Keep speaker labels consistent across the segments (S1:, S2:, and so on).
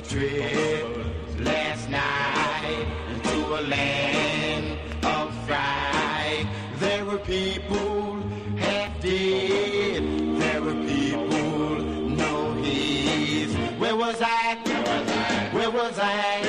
S1: trip last night into a land of fright. There were people half dead. There were people no heads. Where was I? Where was I?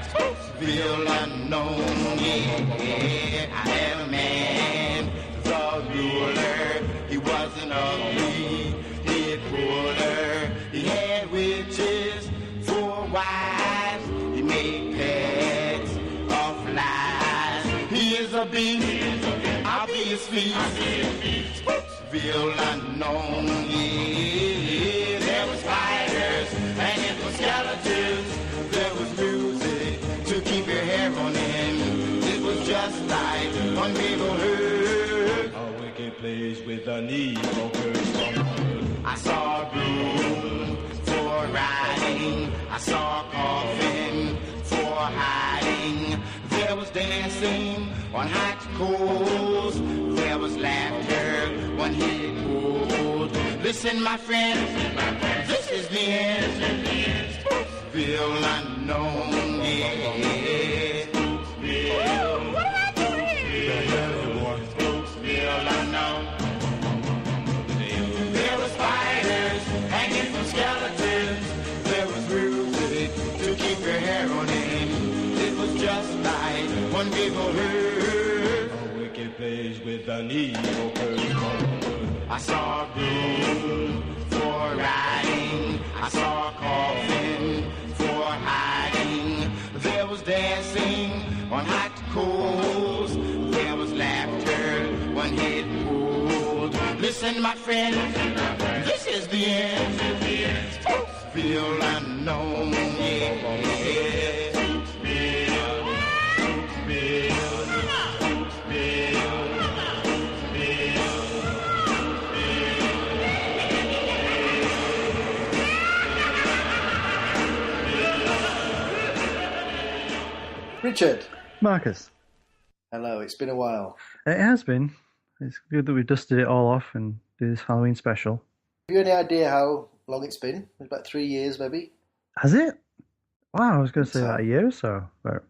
S1: Spokesville unknown. Yeah, I had a man, the ruler. He wasn't ugly. He'd puller. He had witches for wives. He made pets of lies. He is a beast, obviously. Spokesville unknown. Yeah, there was spiders and it was skeletons. There was music to keep your hair on end. It was just like one people heard.
S2: A wicked place with an evil curse on earth.
S1: I saw a broom for riding. I saw a coffin for hiding. There was dancing on hot coals. There was laughter when he pulled. Listen, my friend, this is the end. Spokesville unknown. Yeah. Spokesville. What am I doing here? Spokesville unknown. There were spiders hanging from skeletons. There was music to keep your hair on end. It was just like one people heard.
S2: A wicked place with an evil curse on earth.
S1: I saw a broom for riding. I saw a coffin for hiding. There was dancing on hot coals. There was laughter when it pulled. Listen, my friend, this is the end. Spokesville unknown. Yeah.
S3: Richard.
S4: Marcus.
S3: Hello, it's been a while.
S4: It has been. It's good that we've dusted it all off and do this Halloween special.
S3: Have you any idea how long it's been? It's about 3 years, maybe?
S4: Has it? Wow, I was going to say about a year or so. But...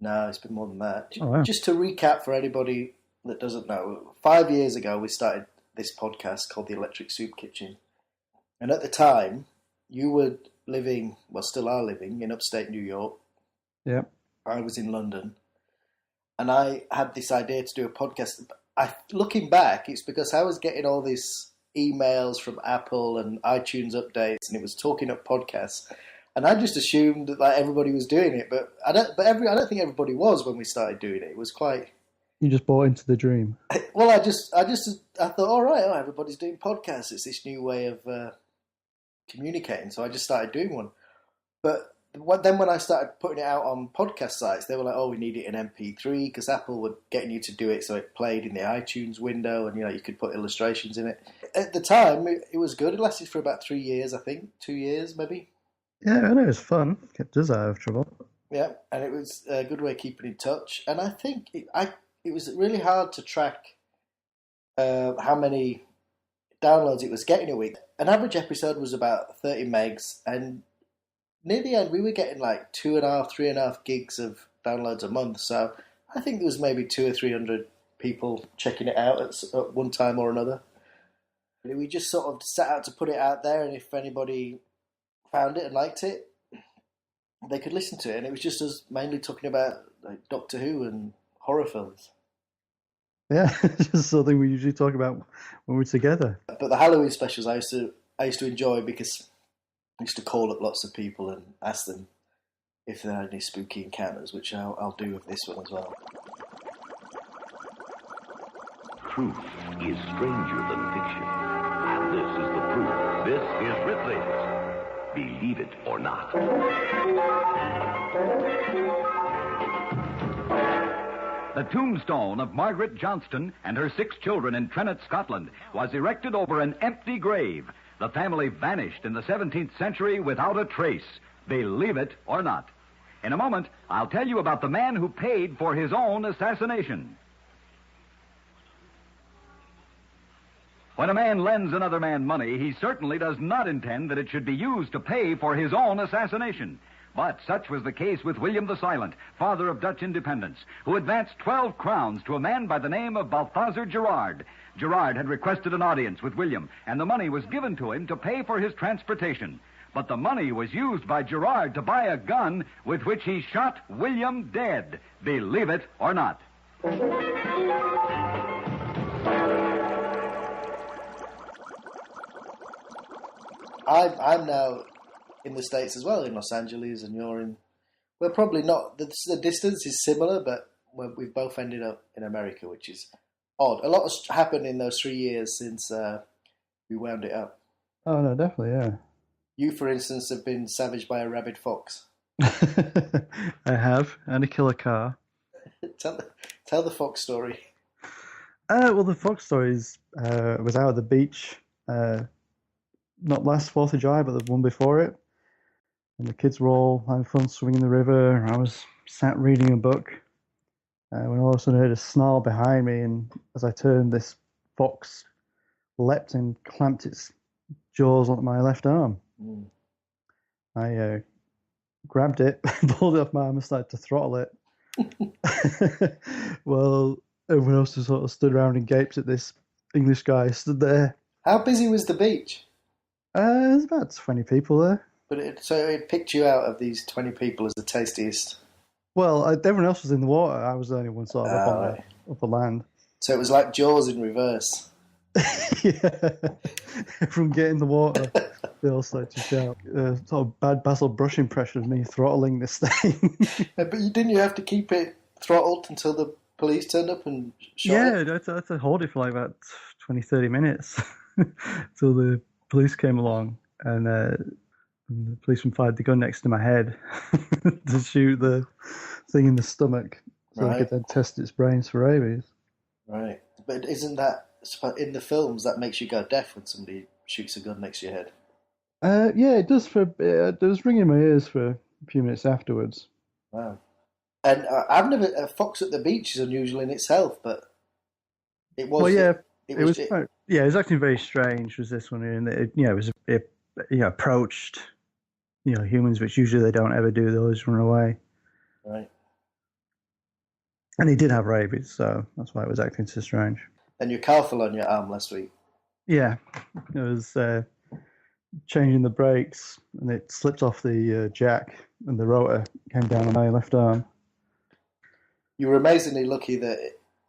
S3: No, it's been more than that.
S4: Oh, wow.
S3: Just to recap for anybody that doesn't know, 5 years ago we started this podcast called The Electric Soup Kitchen. And at the time, you were living, well, still are living, in upstate New York.
S4: Yep.
S3: I was in London. And I had this idea to do a podcast. Looking back, it's because I was getting all these emails from Apple and iTunes updates, and it was talking up podcasts. And I just assumed that like everybody was doing it, but I don't think everybody was when we started doing it. It was quite.
S4: You just bought into the dream.
S3: Well, I thought, all right, everybody's doing podcasts. It's this new way of communicating, so I just started doing one. But then when I started putting it out on podcast sites, they were like, "Oh, we need it in MP3," because Apple were getting you to do it, so it played in the iTunes window, and you could put illustrations in it. At the time, it was good. It lasted for about 3 years, I think, 2 years maybe.
S4: Yeah, I know it was fun. Kept us out of trouble.
S3: Yeah, and it was a good way of keeping in touch. And I think it was really hard to track how many downloads it was getting a week. An average episode was about 30 megs, and near the end, we were getting like 2.5, 3.5 gigs of downloads a month. So I think there was maybe 200 or 300 people checking it out at one time or another. We just sort of set out to put it out there, and if anybody found it and liked it, they could listen to it. And it was just us mainly talking about like Doctor Who and horror films.
S4: Yeah, it's just something we usually talk about when we're together.
S3: But the Halloween specials I used to enjoy because I used to call up lots of people and ask them if they had any spooky encounters, which I'll do with this one as well.
S5: Truth is stranger than fiction, and this is the proof. This is Ripley's Believe It or Not.
S6: The tombstone of Margaret Johnston and her 6 children in Trennet, Scotland, was erected over an empty grave. The family vanished in the 17th century without a trace. Believe it or not. In a moment, I'll tell you about the man who paid for his own assassination. When a man lends another man money, he certainly does not intend that it should be used to pay for his own assassination. But such was the case with William the Silent, father of Dutch independence, who advanced 12 crowns to a man by the name of Balthazar Gerard. Gerard had requested an audience with William, and the money was given to him to pay for his transportation. But the money was used by Gerard to buy a gun with which he shot William dead. Believe it or not.
S3: I'm now in the States as well, in Los Angeles, and you're in... We're probably not... The distance is similar, but we've both ended up in America, which is odd. A lot has happened in those 3 years since we wound it up.
S4: Oh, no, definitely, yeah.
S3: You, for instance, have been savaged by a rabid fox.
S4: I have, and a killer car.
S3: Tell the fox story.
S4: Well, the fox story was out at the beach, not last 4th of July, but the one before it. And the kids were all having fun swimming in the river. I was sat reading a book when all of a sudden I heard a snarl behind me, and as I turned, this fox leapt and clamped its jaws onto my left arm.
S3: Mm.
S4: I grabbed it, pulled it off my arm and started to throttle it. Well, everyone else just sort of stood around and gaped at this English guy stood there.
S3: How busy was the beach?
S4: There's about 20 people there.
S3: But it picked you out of these 20 people as the tastiest.
S4: Well, everyone else was in the water. I was the only one sort of up on the land.
S3: So it was like Jaws in reverse.
S4: Yeah. From getting the water, they all started to shout. Sort of bad Basil Brush impression of me throttling this thing.
S3: But didn't you have to keep it throttled until the police turned up and shot it?
S4: Yeah, I had to hold it for like about 20, 30 minutes until the police came along and the policeman fired the gun next to my head to shoot the thing in the stomach so I could then test its brains for rabies. Right.
S3: But isn't that, in the films, that makes you go deaf when somebody shoots a gun next to your head?
S4: Yeah, it does. It was ringing in my ears for a few minutes afterwards.
S3: Wow. And I've never... A fox at the beach is unusual in itself, but it was...
S4: Well, yeah,
S3: it was
S4: acting very strange, was this one, and it approached, humans, which usually they don't ever do, they always run away.
S3: Right.
S4: And he did have rabies, so that's why it was acting so strange.
S3: And your car fell on your arm last week.
S4: Yeah, it was changing the brakes, and it slipped off the jack, and the rotor came down on my left arm.
S3: You were amazingly lucky that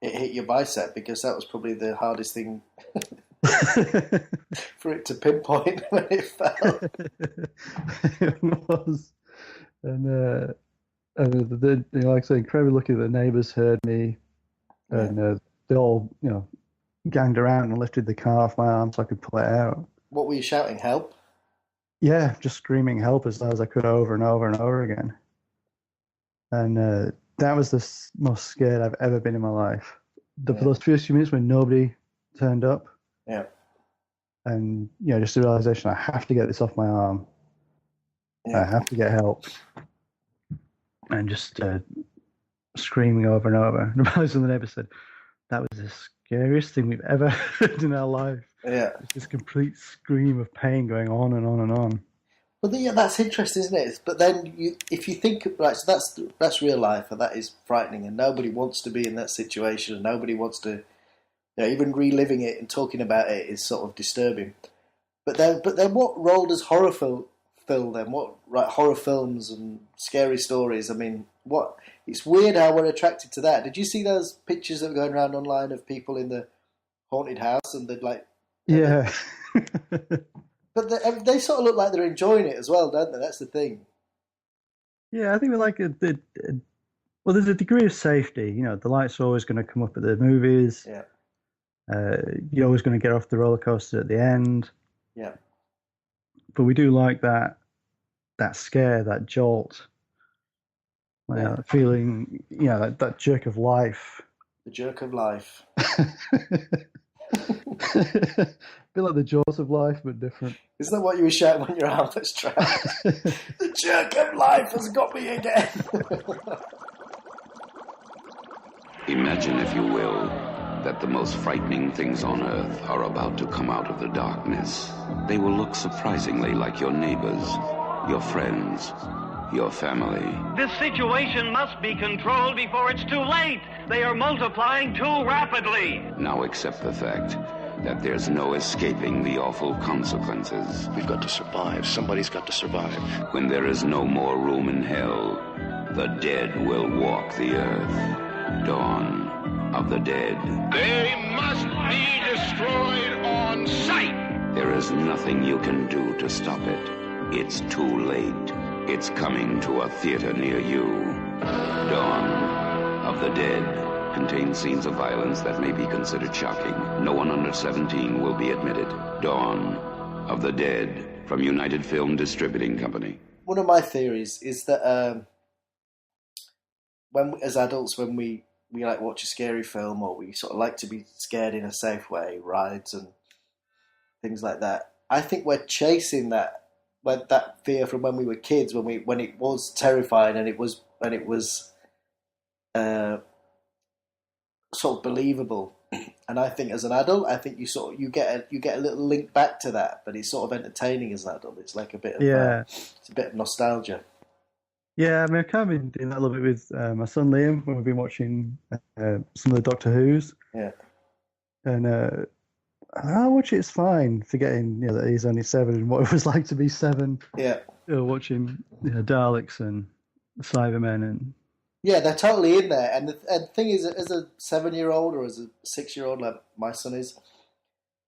S3: it hit your bicep, because that was probably the hardest thing for it to pinpoint when it fell.
S4: It was. And like I say, incredibly lucky the neighbours heard me, and they all, ganged around and lifted the car off my arm so I could pull it out.
S3: What were you shouting? Help?
S4: Yeah, just screaming help as loud as I could over and over and over again. And that was the most scared I've ever been in my life. For those first few minutes when nobody turned up.
S3: Yeah.
S4: And, just the realization, I have to get this off my arm. Yeah. I have to get help. And just screaming over and over. And the neighbour said, that was the scariest thing we've ever heard in our life.
S3: Yeah.
S4: It's this complete scream of pain going on and on and on.
S3: Well, that's interesting, isn't it? But then, if you think, right, so that's real life, and that is frightening, and nobody wants to be in that situation, and nobody wants to, even reliving it and talking about it is sort of disturbing. But then, what role does horror fill then? Horror films and scary stories? I mean, it's weird how we're attracted to that. Did you see those pictures that were going around online of people in the haunted house and they'd like?
S4: Yeah.
S3: But they sort of look like they're enjoying it as well, don't they? That's the thing.
S4: Yeah, I think we like it. Well, there's a degree of safety. The lights are always going to come up at the movies.
S3: Yeah.
S4: You're always going to get off the roller coaster at the end.
S3: Yeah.
S4: But we do like that scare, that jolt. That feeling, that jerk of life.
S3: The jerk of life.
S4: A bit like the jaws of life, but different.
S3: Isn't that what you were shouting when your arm was trapped? The jerk of life has got me again.
S5: Imagine, if you will,
S7: that the most frightening things on Earth are about to come out of the darkness. They will look surprisingly like your neighbors, your friends, your family.
S8: This situation must be controlled before it's too late. They are multiplying too rapidly.
S7: Now accept the fact that there's no escaping the awful consequences.
S9: We've got to survive. Somebody's got to survive.
S7: When there is no more room in hell, the dead will walk the earth. Dawn of the Dead.
S1: They must be destroyed on sight.
S7: There is nothing you can do to stop it. It's too late. It's coming to a theater near you. Dawn of the Dead contains scenes of violence that may be considered shocking. No one under 17 will be admitted. Dawn of the Dead from United Film Distributing Company.
S3: One of my theories is that when as adults, when we like watch a scary film, or we sort of like to be scared in a safe way, rides and things like that, I think we're chasing that fear from when we were kids, when it was terrifying and it was sort of believable. And I think as an adult, I think you get a little link back to that, but it's sort of entertaining as an adult. It's like a bit of it's a bit of nostalgia.
S4: Yeah, I mean, I've kind of been doing that a little bit with my son Liam when we've been watching some of the Doctor Who's.
S3: Yeah.
S4: And I watch it, it's fine, forgetting that he's only 7 and what it was like to be 7.
S3: Yeah.
S4: Watching Daleks and Cybermen and...
S3: Yeah, they're totally in there. And the thing is, as a 7-year-old or as a 6-year-old like my son is,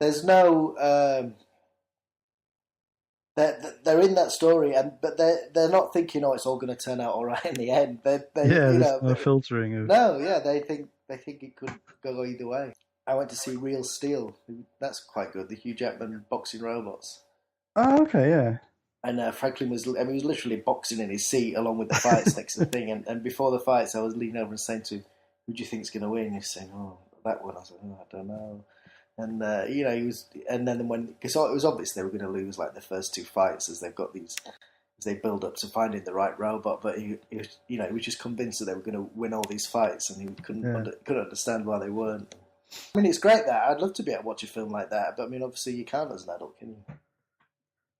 S3: there's no... They're in that story, but they're not thinking, it's all going to turn out all right in the end.
S4: There's no filtering of...
S3: No, yeah, they think it could go either way. I went to see Real Steel. That's quite good. The Hugh Jackman boxing robots.
S4: Oh, okay, yeah.
S3: And Franklin was literally boxing in his seat along with the fights next to the thing. And before the fights, I was leaning over and saying to him, "Who do you think's going to win?" He's saying, that one. I was like, I don't know. And he was, and then because it was obvious they were going to lose like the first 2 fights as they build up to finding the right robot. But he was just convinced that they were going to win all these fights, and he couldn't understand why they weren't. I mean, it's great that I'd love to be able to watch a film like that, but I mean, obviously you can't as an adult, can you?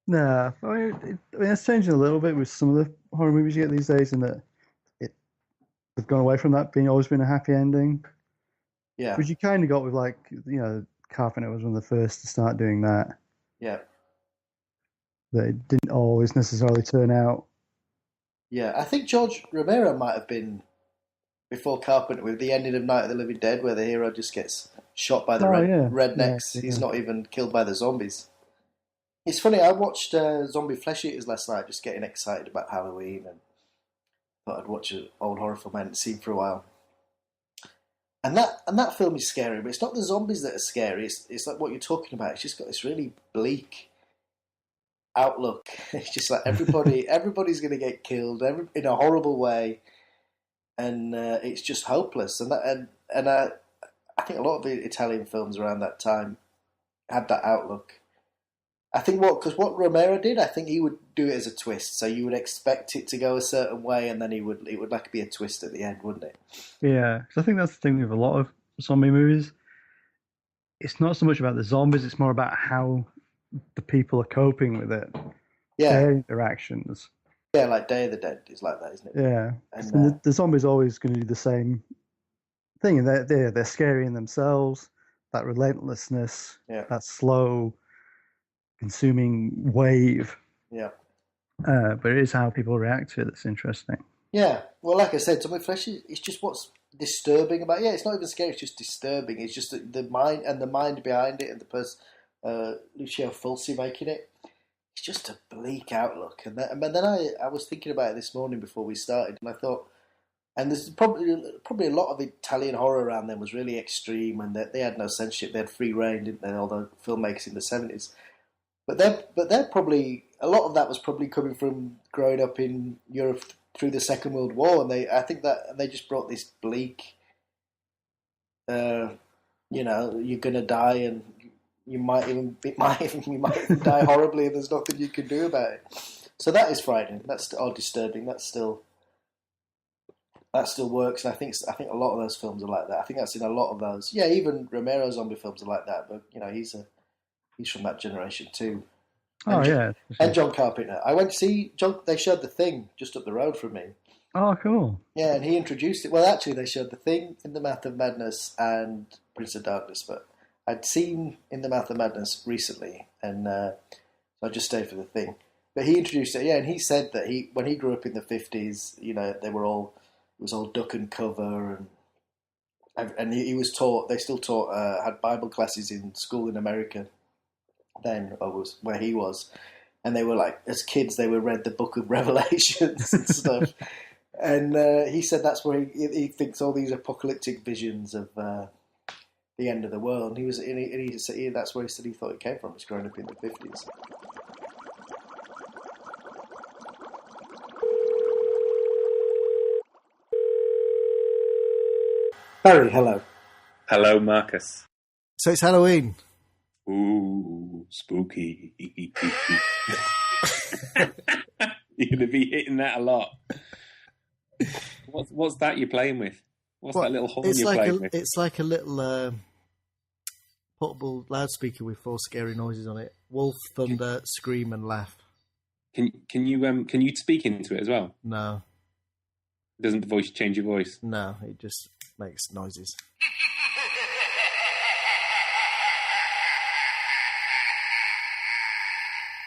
S4: No, I mean it's changing a little bit with some of the horror movies you get these days, in that they've gone away from that always been a happy ending.
S3: Yeah,
S4: which you kind of got with Carpenter was one of the first to start doing that.
S3: Yeah,
S4: that it didn't always necessarily turn out.
S3: Yeah, I think George Romero might have been before Carpenter with the ending of Night of the Living Dead, where the hero just gets shot by the rednecks. Yeah, he's not even killed by the zombies. It's funny, I watched Zombie Flesh Eaters last night, just getting excited about Halloween, and thought I'd watch an old horror film I hadn't seen for a while. And that film is scary, but it's not the zombies that are scary. It's like what you're talking about. It's just got this really bleak outlook. It's just like everybody's going to get killed in a horrible way, and it's just hopeless. And I think a lot of the Italian films around that time had that outlook. I think what Romero did, I think he would do it as a twist. So you would expect it to go a certain way, and then it would like be a twist at the end, wouldn't it?
S4: Yeah, because I think that's the thing with a lot of zombie movies. It's not so much about the zombies; it's more about how the people are coping with it.
S3: Yeah,
S4: their interactions.
S3: Yeah, like Day of the Dead is like that, isn't it?
S4: Yeah, and the zombie's always going to do the same thing, and they're scary in themselves. That relentlessness, that slow consuming wave.
S3: Yeah.
S4: But it is how people react to it that's interesting. Yeah.
S3: Well, like I said, Zombie Flesh is just what's disturbing about it. Yeah, it's not even scary, it's just disturbing. It's just the mind behind it, and the person, Lucio Fulci making it. It's just a bleak outlook. And then I was thinking about it this morning before we started, and I thought, and there's probably a lot of Italian horror around them was really extreme, and they had no censorship, they had free reign, didn't they, all the filmmakers in the 70s. But they're probably, a lot of that was probably coming from growing up in Europe through the Second World War, and I think that they just brought this bleak, you're gonna die, and you might even die horribly, and there's nothing you can do about it. So that is frightening. That's or disturbing. That's still. that still works. And I think a lot of those films are like that. I think that's in a lot of those. Yeah, even Romero zombie films are like that. But he's from that generation too.
S4: Oh, yeah.
S3: And John Carpenter. I went to see John. They showed The Thing just up the road from me.
S4: Oh, cool.
S3: Yeah, and he introduced it. Well, actually, they showed The Thing, In the Mouth of Madness, and Prince of Darkness. But I'd seen In the Mouth of Madness recently, and so I just stayed for The Thing. But he introduced it, yeah, and he said that when he grew up in the 50s, it was all duck and cover, and he was taught. They still taught had Bible classes in school in America. Then, or was where he was, and they were like, as kids, they were read the Book of Revelations and stuff. And he said that's where he thinks all these apocalyptic visions of the end of the world. And he just said that's where he said he thought it came from. It's growing up in the 50s. Barry, hello.
S10: Hello, Marcus.
S3: So it's Halloween.
S10: Ooh, spooky. You're going to be hitting that a lot. What's that you're playing with? What's that little horn you're playing with?
S3: It's like a little portable loudspeaker with 4 scary noises on it. Wolf, thunder, scream, and laugh.
S10: Can you speak into it as well?
S3: No.
S10: Doesn't the voice change your voice?
S3: No, it just makes noises.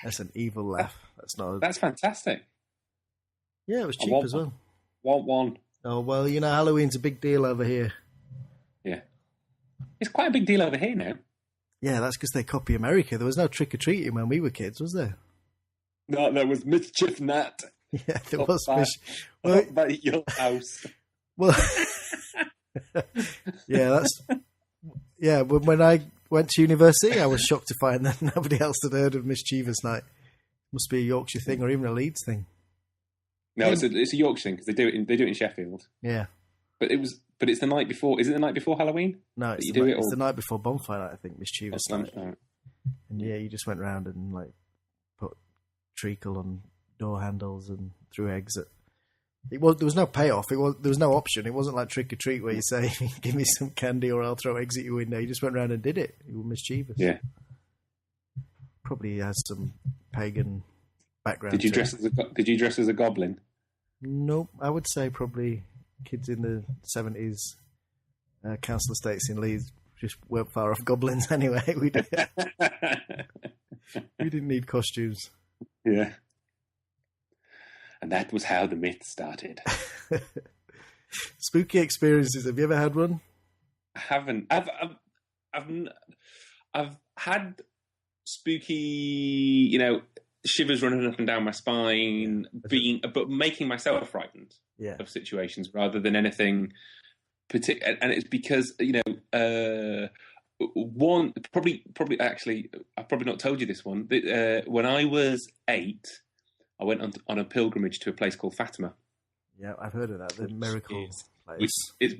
S3: That's an evil laugh.
S10: That's fantastic.
S3: Yeah, it was cheap as well.
S10: Want one.
S3: Oh, well, Halloween's a big deal over here.
S10: Yeah. It's quite a big deal over here now.
S3: Yeah, that's because they copy America. There was no trick-or-treating when we were kids, was there?
S10: No, there was Mischief Nat.
S3: Yeah, there was Mischief.
S10: Well, by your house.
S3: Well, yeah, that's... Yeah, when I went to university, I was shocked to find that nobody else had heard of Mischievous Night. Must be a Yorkshire thing or even a Leeds thing.
S10: No, it's a Yorkshire thing because they do it in Sheffield.
S3: Yeah,
S10: but it's the night before. Is it the night before Halloween?
S3: No, it's the night before Bonfire Night. I think Mischievous Night.
S10: Right.
S3: And yeah, you just went round and put treacle on door handles and threw eggs at. There was no payoff. There was no option. It wasn't like trick or treat where you say, "Give me some candy or I'll throw eggs at your window." You just went round and did it. You were mischievous.
S10: Yeah.
S3: Probably has some pagan background.
S10: Did you dress as a goblin?
S3: Nope. I would say probably kids in the 70s, council estates in Leeds just weren't far off goblins anyway. We didn't need costumes.
S10: Yeah. And that was how the myth started.
S3: Spooky experiences. Have you ever had one?
S10: I haven't. I've had spooky, shivers running up and down my spine, but making myself frightened of situations rather than anything particular. And it's because one probably actually I've probably not told you this one. When I was 8. I went on a pilgrimage to a place called Fatima.
S3: Yeah, I've heard of that. The miracle place.
S10: It's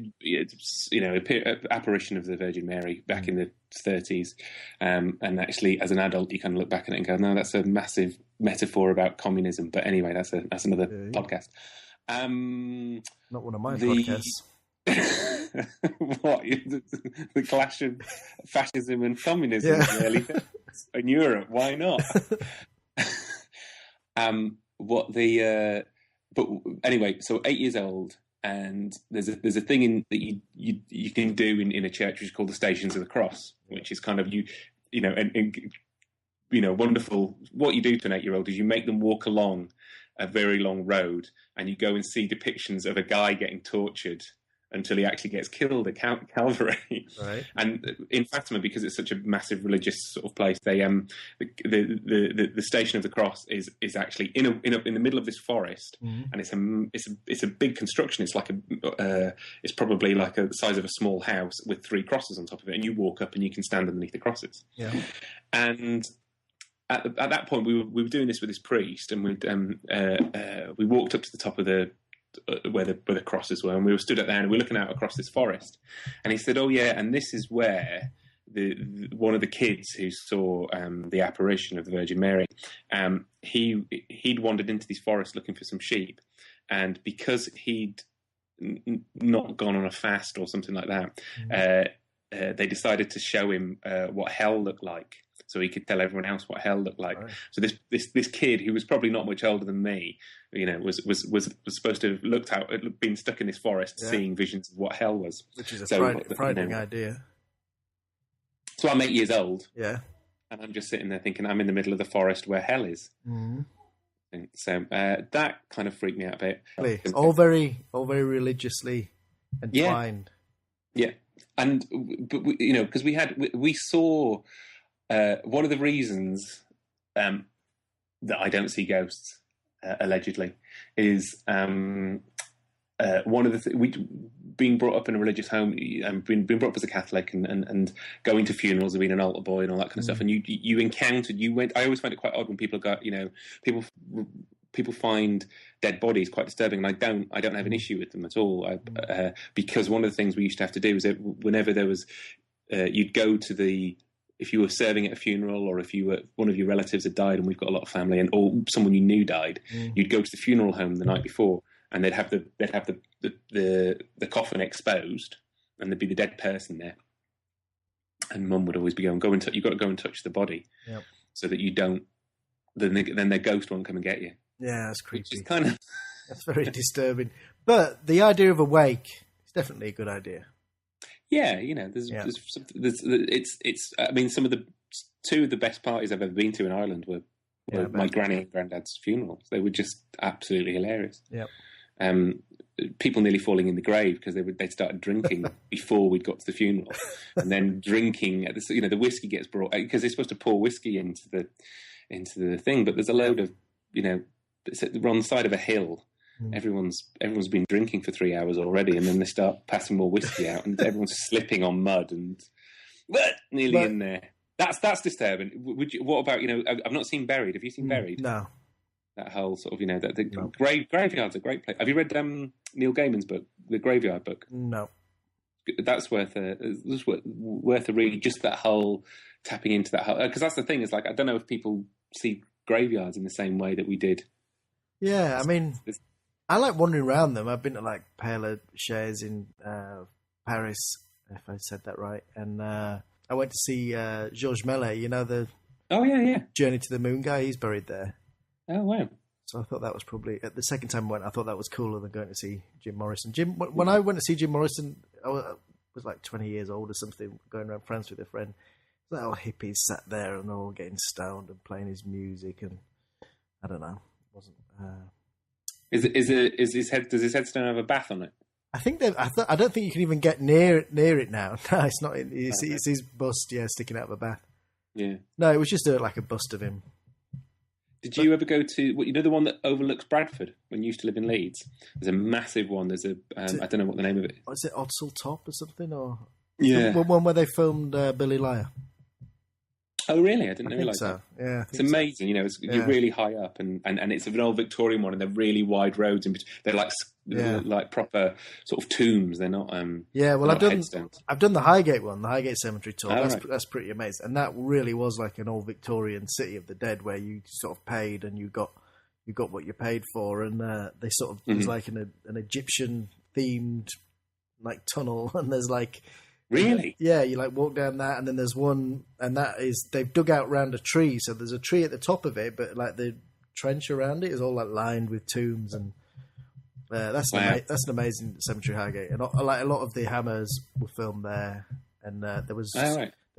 S10: apparition of the Virgin Mary back in the 30s. And actually, as an adult, you kind of look back at it and go, "No, that's a massive metaphor about communism." But anyway, that's another podcast.
S3: Not one of my podcasts.
S10: What? The clash of fascism and communism really in Europe? Why not? But anyway, so 8 years old, and there's a thing that you can do in a church which is called the Stations of the Cross, which is kind of wonderful. What you do to an 8-year-old is you make them walk along a very long road, and you go and see depictions of a guy getting tortured until he actually gets killed at Calvary.
S3: Right.
S10: And in Fatima, because it's such a massive religious sort of place, they the Station of the Cross is actually in the middle of this forest, and it's a big construction. It's like it's probably like the size of a small house with 3 crosses on top of it, and you walk up and you can stand underneath the crosses.
S3: Yeah.
S10: And at that point, we were doing this with this priest, and we walked up to the top of the where the crosses were, and we were stood up there and we were looking out across this forest, and he said, "Oh yeah, and this is where one of the kids who saw the apparition of the Virgin Mary, he'd wandered into this forest looking for some sheep, and because he'd not gone on a fast or something like that, they decided to show him what hell looked like, so he could tell everyone else what hell looked like. Right. So this kid, who was probably not much older than me, was supposed to have looked out, been stuck in this forest, seeing visions of what hell was,
S11: which is a frightening idea.
S10: So I'm 8 years old,
S11: and
S10: I'm just sitting there thinking I'm in the middle of the forest where hell is.
S11: Mm.
S10: So that kind of freaked me out a bit.
S11: All very religiously entwined.
S10: Yeah. And but because we saw one of the reasons that I don't see ghosts allegedly is one of the being brought up in a religious home and being brought up as a Catholic and going to funerals and being an altar boy and all that kind of stuff. And I always find it quite odd when people people find dead bodies quite disturbing, and I don't have an issue with them at all. Because one of the things we used to have to do was that whenever there was, you'd go to if you were serving at a funeral, or if one of your relatives had died, and we've got a lot of family, or someone you knew died, you'd go to the funeral home the night before, and they'd have the coffin exposed, and there'd be the dead person there, and Mum would always be going, you've got to go and touch the body, so that you don't. Then their ghost won't come and get you.
S11: Yeah, that's creepy.
S10: It's kind of
S11: that's very disturbing. But the idea of a wake is definitely a good idea.
S10: Yeah, there's it's. I mean, two of the best parties I've ever been to in Ireland were my granny and granddad's funerals. They were just absolutely hilarious.
S11: Yeah.
S10: People nearly falling in the grave because they'd started drinking before we'd got to the funeral, and then drinking at the whiskey gets brought because they're supposed to pour whiskey into the thing, but there's a load of we're on the side of a hill. Everyone's been drinking for 3 hours already, and then they start passing more whiskey out, and everyone's slipping on mud and nearly in there. That's disturbing. What about I've not seen Buried. Have you seen Buried?
S11: No.
S10: That whole sort of Graveyard's a great place. Have you read Neil Gaiman's book, The Graveyard Book?
S11: No.
S10: That's worth a read. Just that whole tapping into that whole, because that's the thing is I don't know if people see graveyards in the same way that we did.
S11: Yeah, I mean, I like wandering around them. I've been to Père Lachaise in Paris, if I said that right, and I went to see Georges Méliès. The Journey to the Moon guy. He's buried there.
S10: Oh wow!
S11: So I thought that was probably the second time I went. I thought that was cooler than going to see Jim Morrison. When I went to see Jim Morrison, I was 20 years old or something, going around France with a friend. All hippies sat there and all getting stoned and playing his music, and I don't know. It wasn't.
S10: Is his head? Does his headstone have a bath on it?
S11: I think I don't think you can even get near it now. No, it's not. It's his bust, sticking out of a bath.
S10: Yeah.
S11: No, it was just a bust of him.
S10: Did you ever go to the one that overlooks Bradford when you used to live in Leeds? There's a massive one. There's a I don't know what the name of it is.
S11: Is it Odsal Top or something? Or
S10: yeah,
S11: the one where they filmed Billy Liar.
S10: Oh really? I didn't realise
S11: so.
S10: that.
S11: Yeah,
S10: it's amazing. You're really high up, and it's an old Victorian one, and they're really wide roads, and they're like proper sort of tombs. They're not.
S11: Well, I've done the Highgate one, the Highgate Cemetery tour.
S10: Oh,
S11: that's pretty amazing, and that really was like an old Victorian City of the Dead, where you sort of paid and you got what you paid for, and they sort of it was like an Egyptian themed tunnel, and there's
S10: Really?
S11: Yeah, you walk down that, and then there's one, and that is they've dug out round a tree, so there's a tree at the top of it, but the trench around it is all lined with tombs, and that's an amazing cemetery, Highgate, and a lot of the Hammers were filmed there, and there was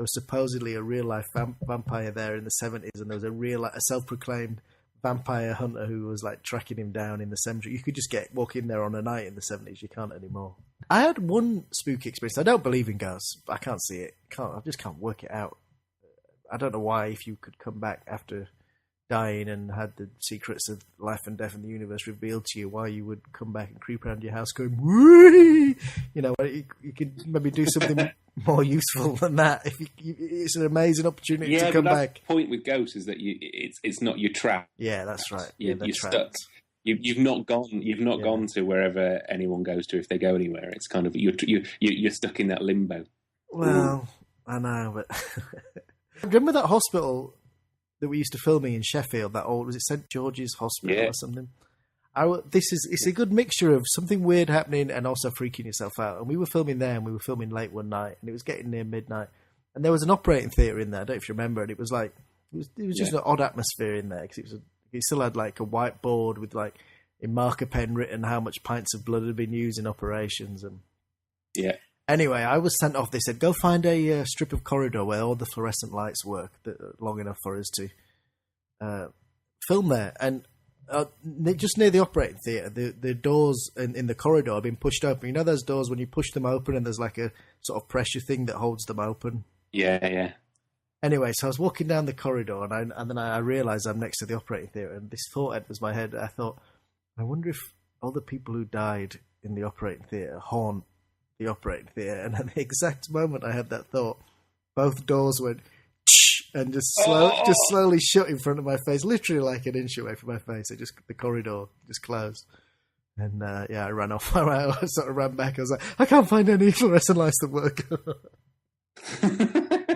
S11: supposedly a real life vampire there in the 70s, and there was a self-proclaimed vampire hunter who was tracking him down in the cemetery. You could just walk in there on a night in the 70s. You can't anymore. I had one spooky experience. I don't believe in ghosts, but I can't see it. I just can't work it out. I don't know why, if you could come back after dying and had the secrets of life and death in the universe revealed to you, why you would come back and creep around your house going, whee! You could maybe do something more useful than that. It's an amazing opportunity to come back.
S10: The point with ghosts is that it's not your trap.
S11: Yeah, that's right.
S10: You're stuck. You've not gone to wherever anyone goes to if they go anywhere. It's kind of you're stuck in that limbo.
S11: Well, I know, but remember that hospital that we used to film in Sheffield? That old, was it St George's Hospital or something? It's a good mixture of something weird happening and also freaking yourself out. And we were filming there, and we were filming late one night, and it was getting near midnight, and there was an operating theatre in there. I don't know if you remember, and it was like it was just an odd atmosphere in there because it still had like a whiteboard with like in marker pen written how much pints of blood had been used in operations. And anyway, I was sent off. They said go find a strip of corridor where all the fluorescent lights work long enough for us to film there. And just near the operating theatre, the doors in the corridor have been pushed open. You know those doors when you push them open and there's like a sort of pressure thing that holds them open?
S10: Yeah.
S11: Anyway, so I was walking down the corridor and then I realised I'm next to the operating theatre, and this thought enters my head. I thought, I wonder if all the people who died in the operating theatre haunt the operating theatre. And at the exact moment I had that thought, both doors went and just slowly shut in front of my face, literally like an inch away from my face. The corridor just closed, and I ran off. I sort of ran back. I was like, I can't find any fluorescent lights that work.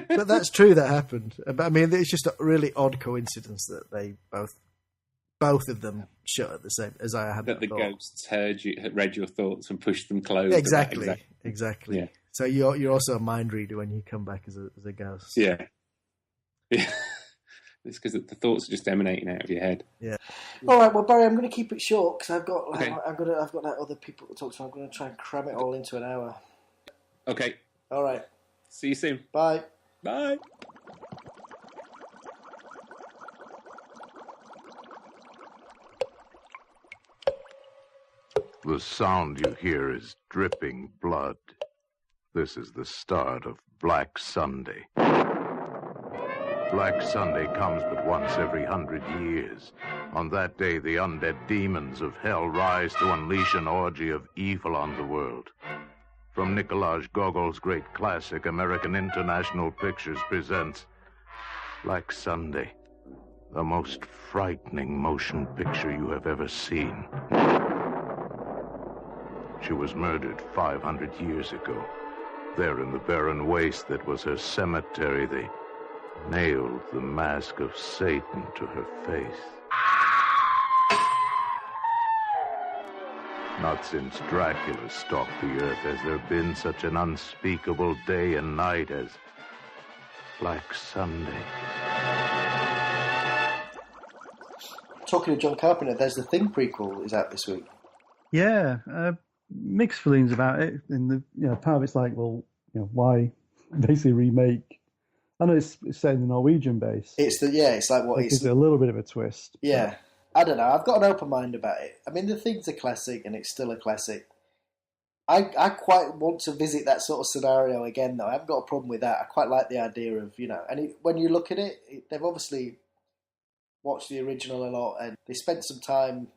S11: But that's true. That happened. But I mean, it's just a really odd coincidence that they both of them shut at the same as I had.
S10: That the ghosts read your thoughts and pushed them closed.
S11: Exactly.
S10: Yeah.
S11: So you're also a mind reader when you come back as a ghost.
S10: Yeah. It's because the thoughts are just emanating out of your head.
S11: Yeah.
S3: All right. Well, Barry, I'm going to keep it short because I've got that other people to talk to. I'm going to try and cram it all into an hour.
S10: Okay.
S3: All right.
S10: See you soon.
S3: Bye.
S10: Bye.
S12: The sound you hear is dripping blood. This is the start of Black Sunday. Black Sunday comes but once every 100 years. On that day, the undead demons of hell rise to unleash an orgy of evil on the world. From Nikolaj Gogol's great classic, American International Pictures presents Black Sunday, the most frightening motion picture you have ever seen. She was murdered 500 years ago. There in the barren waste that was her cemetery, they nailed the mask of Satan to her face. Not since Dracula stalked the earth has there been such an unspeakable day and night as Black Sunday.
S3: Talking to John Carpenter, there's the Thing prequel is out this week.
S4: Yeah, mixed feelings about it. And part of it's like, well, why basically remake? I know it's set in the Norwegian base.
S3: It's like what
S4: it's a little bit of a twist.
S3: Yeah, I don't know. I've got an open mind about it. I mean, the Thing's a classic, and it's still a classic. I quite want to visit that sort of scenario again, though. I haven't got a problem with that. I quite like the idea of and when you look at it, they've obviously watched the original a lot, and they spent some time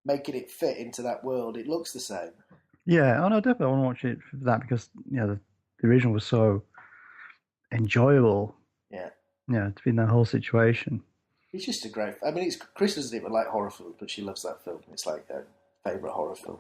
S3: making it fit into that world. It looks the same.
S4: Yeah, no, definitely I want to watch it for that because the original was so enjoyable.
S3: Yeah.
S4: Yeah, to be in that whole situation.
S3: It's just a great. I mean, Chris doesn't even like horror films, but she loves that film. It's like her favourite horror film.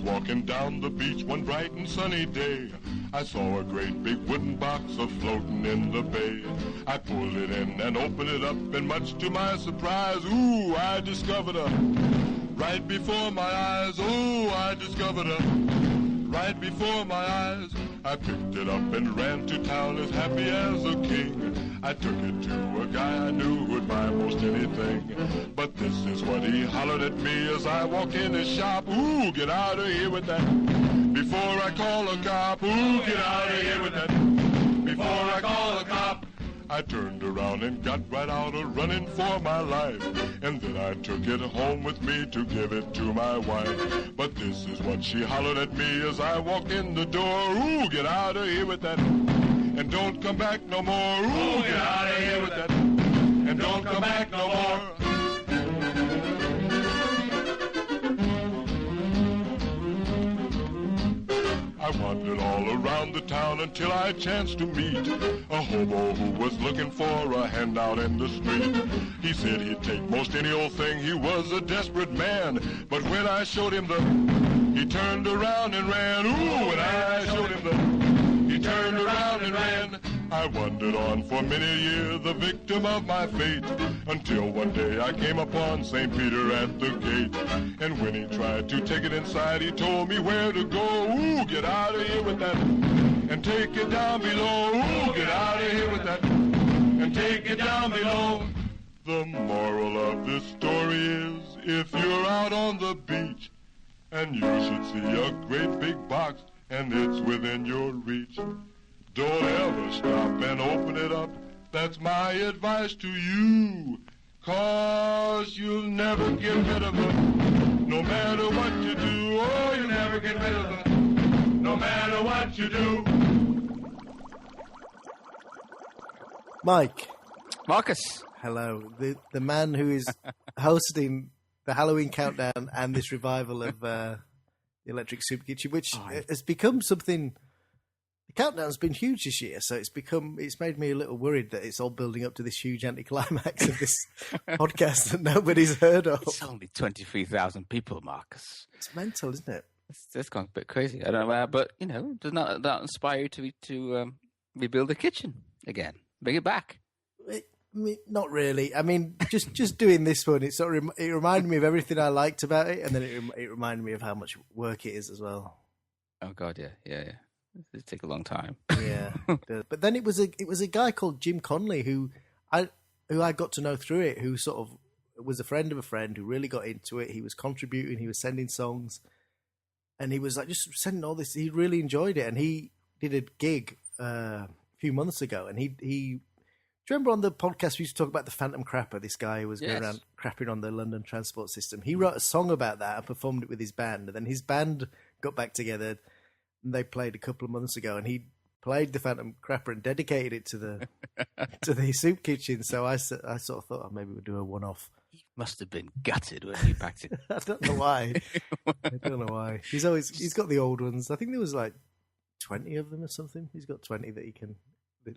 S13: Walking down the beach one bright and sunny day, I saw a great big wooden box a-floating in the bay. I pulled it in and opened it up, and much to my surprise, ooh, I discovered her right before my eyes. Ooh, I discovered her right before my eyes. I picked it up and ran to town as happy as a king. I took it to a guy I knew who'd buy most anything. But this is what he hollered at me as I walked in his shop. Ooh, get out of here with that before I call a cop. Ooh, get out of here with that before I call a cop. I turned around and got right out a running for my life. And then I took it home with me to give it to my wife. But this is what she hollered at me as I walked in the door. Ooh, get out of here with that, and don't come back no more. Ooh, get out of here with that, and don't come back no more. I wandered all around the town until I chanced to meet a hobo who was looking for a handout in the street. He said he'd take most any old thing, he was a desperate man. But when I showed him he turned around and ran. Ooh, when I showed him he turned around and ran. I wandered on for many years, the victim of my fate, until one day I came upon St. Peter at the gate. And when he tried to take it inside, he told me where to go. Ooh, get out of here with that, and take it down below. Ooh, get out of here with that, and take it down below. The moral of this story is, if you're out on the beach, and you should see a great big box, and it's within your reach, don't ever stop and open it up. That's my advice to you. 'Cause you'll never get rid of her, no matter what you do. Oh, you'll never get rid of her, no matter what you do.
S11: Mike.
S14: Marcus.
S11: Hello. The man who is hosting the Halloween countdown and this revival of the Electric Soup Kitchen, which has become something... The countdown's been huge this year, so it's made me a little worried that it's all building up to this huge anticlimax of this podcast that nobody's heard of.
S14: It's only 23,000 people, Marcus.
S11: It's mental, isn't it?
S14: It's gone a bit crazy. I don't know, but does that inspire you to rebuild the kitchen again, bring it back?
S11: Not really. I mean, just doing this one, it reminded me of everything I liked about it, and then it reminded me of how much work it is as well.
S14: Oh God, yeah. It take a long time.
S11: Yeah, but then it was a guy called Jim Conley who I got to know through it, who sort of was a friend of a friend who really got into it. He was contributing, he was sending songs, and he was like just sending all this. He really enjoyed it, and he did a gig a few months ago, and he. Do you remember on the podcast we used to talk about the Phantom Crapper? This guy who was going around crapping on the London transport system. He wrote a song about that and performed it with his band, and then his band got back together. And they played a couple of months ago, and he played the Phantom Crapper and dedicated it to the soup kitchen. So I sort of thought maybe we'll do a one-off.
S14: He must have been gutted when he packed it.
S11: I don't know why. He's got the old ones. I think there was like 20 of them or something. He's got 20 that he can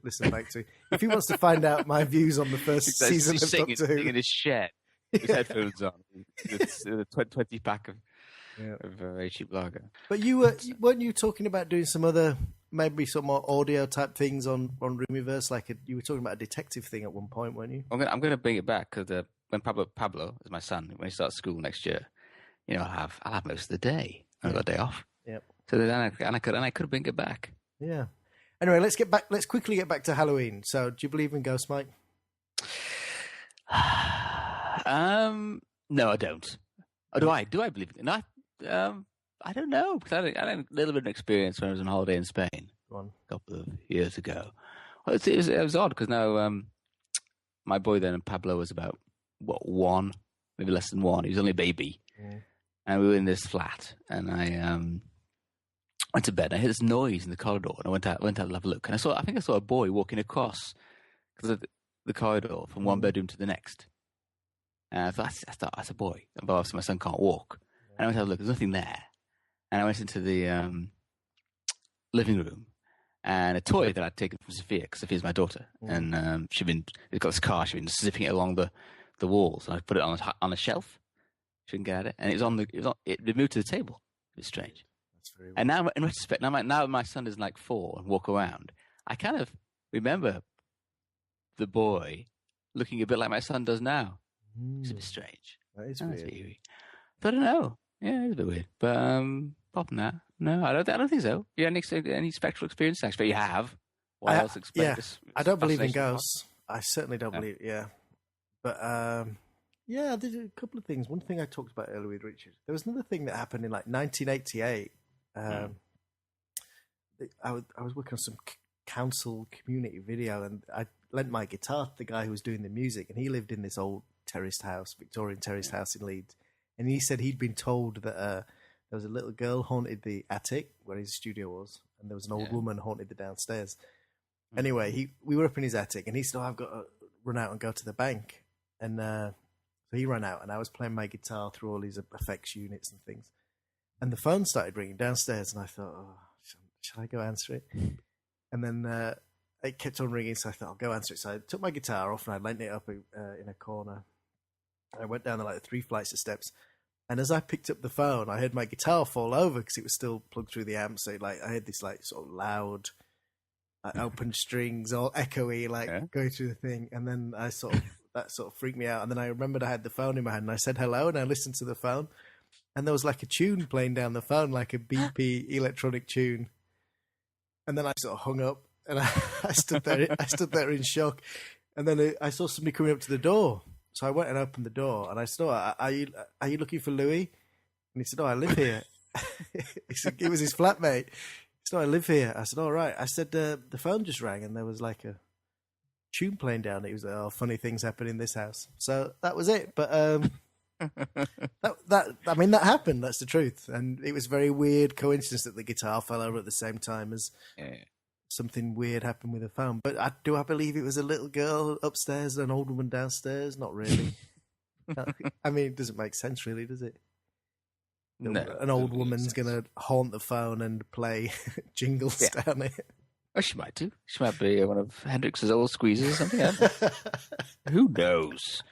S11: listen back to. If he wants to find out my views on the first season of Doctor Who,
S14: in his shed, with headphones on, it's a 20-pack of. Yeah. A very cheap lager.
S11: But weren't you talking about doing some other, maybe some more audio type things on Roomiverse? You were talking about a detective thing at one point, weren't you?
S14: I'm going to bring it back because when Pablo is my son, when he starts school next year, I'll have most of the day. I've got a day off.
S11: Yep.
S14: So then I could bring it back.
S11: Yeah. Anyway, let's quickly get back to Halloween. So, do you believe in ghosts, Mike?
S14: No, I don't. Or do I? Do I believe in it? No, I don't know, because I had a little bit of experience when I was on holiday in Spain a couple of years ago. Well, it was odd because now my boy then, Pablo, was about one, maybe less than one. He was only a baby, and we were in this flat, and I went to bed. And I heard this noise in the corridor, and I went out to have a look, and I think I saw a boy walking across the corridor from one bedroom to the next. And I thought that's a boy, but obviously my son can't walk. And I went to have a look. There's nothing there. And I went into the living room, and a toy that I'd taken from Sophia, because Sophia's my daughter, and she'd got this car. She'd been zipping it along the walls, and I put it on a shelf. She didn't get at it, and it moved to the table. It was strange. That's very weird. And now, in retrospect, now my son is like 4 and walk around, I kind of remember the boy looking a bit like my son does now. It's a bit strange.
S11: That is weird.
S14: But I don't know. Yeah, it's a bit weird. But apart from that, no, I don't think so. You had any spectral experience? I expect you have. Why else explain this?
S11: I don't believe in ghosts. I certainly don't believe. Yeah, but yeah, there's a couple of things. One thing I talked about earlier with Richard. There was another thing that happened in 1988. I was working on some council community video, and I lent my guitar to the guy who was doing the music, and he lived in this old terraced house, Victorian terraced house in Leeds. And he said he'd been told that there was a little girl haunted the attic where his studio was, and there was an old woman haunted the downstairs. Anyway, we were up in his attic, and he said, I've got to run out and go to the bank. And so he ran out, and I was playing my guitar through all his effects units and things. And the phone started ringing downstairs, and I thought, shall I go answer it? And then it kept on ringing, so I thought, I'll go answer it. So I took my guitar off and I leant it up in a corner. I went down the 3 flights of steps. And as I picked up the phone, I heard my guitar fall over because it was still plugged through the amp. So I heard this sort of loud, open strings, all echoey, going through the thing. And then that sort of freaked me out. And then I remembered I had the phone in my hand and I said hello and I listened to the phone. And there was a tune playing down the phone, like a BP electronic tune. And then I sort of hung up and I stood there in shock. And then I saw somebody coming up to the door. So I went and opened the door, and I said, are you looking for Louis? And he said, I live here. It was his flatmate. He said, I live here. I said, all right. I said, the phone just rang, and there was a tune playing down. It was funny things happen in this house. So that was it. But that happened. That's the truth. And it was a very weird coincidence that the guitar fell over at the same time as something weird happened with the phone. But I believe it was a little girl upstairs and an old woman downstairs? Not really. I mean, it doesn't make sense, really, does it?
S14: No.
S11: An old woman's going to haunt the phone and play jingles down it.
S14: Oh, she might do. She might be one of Hendrix's old squeezes or something. Who knows?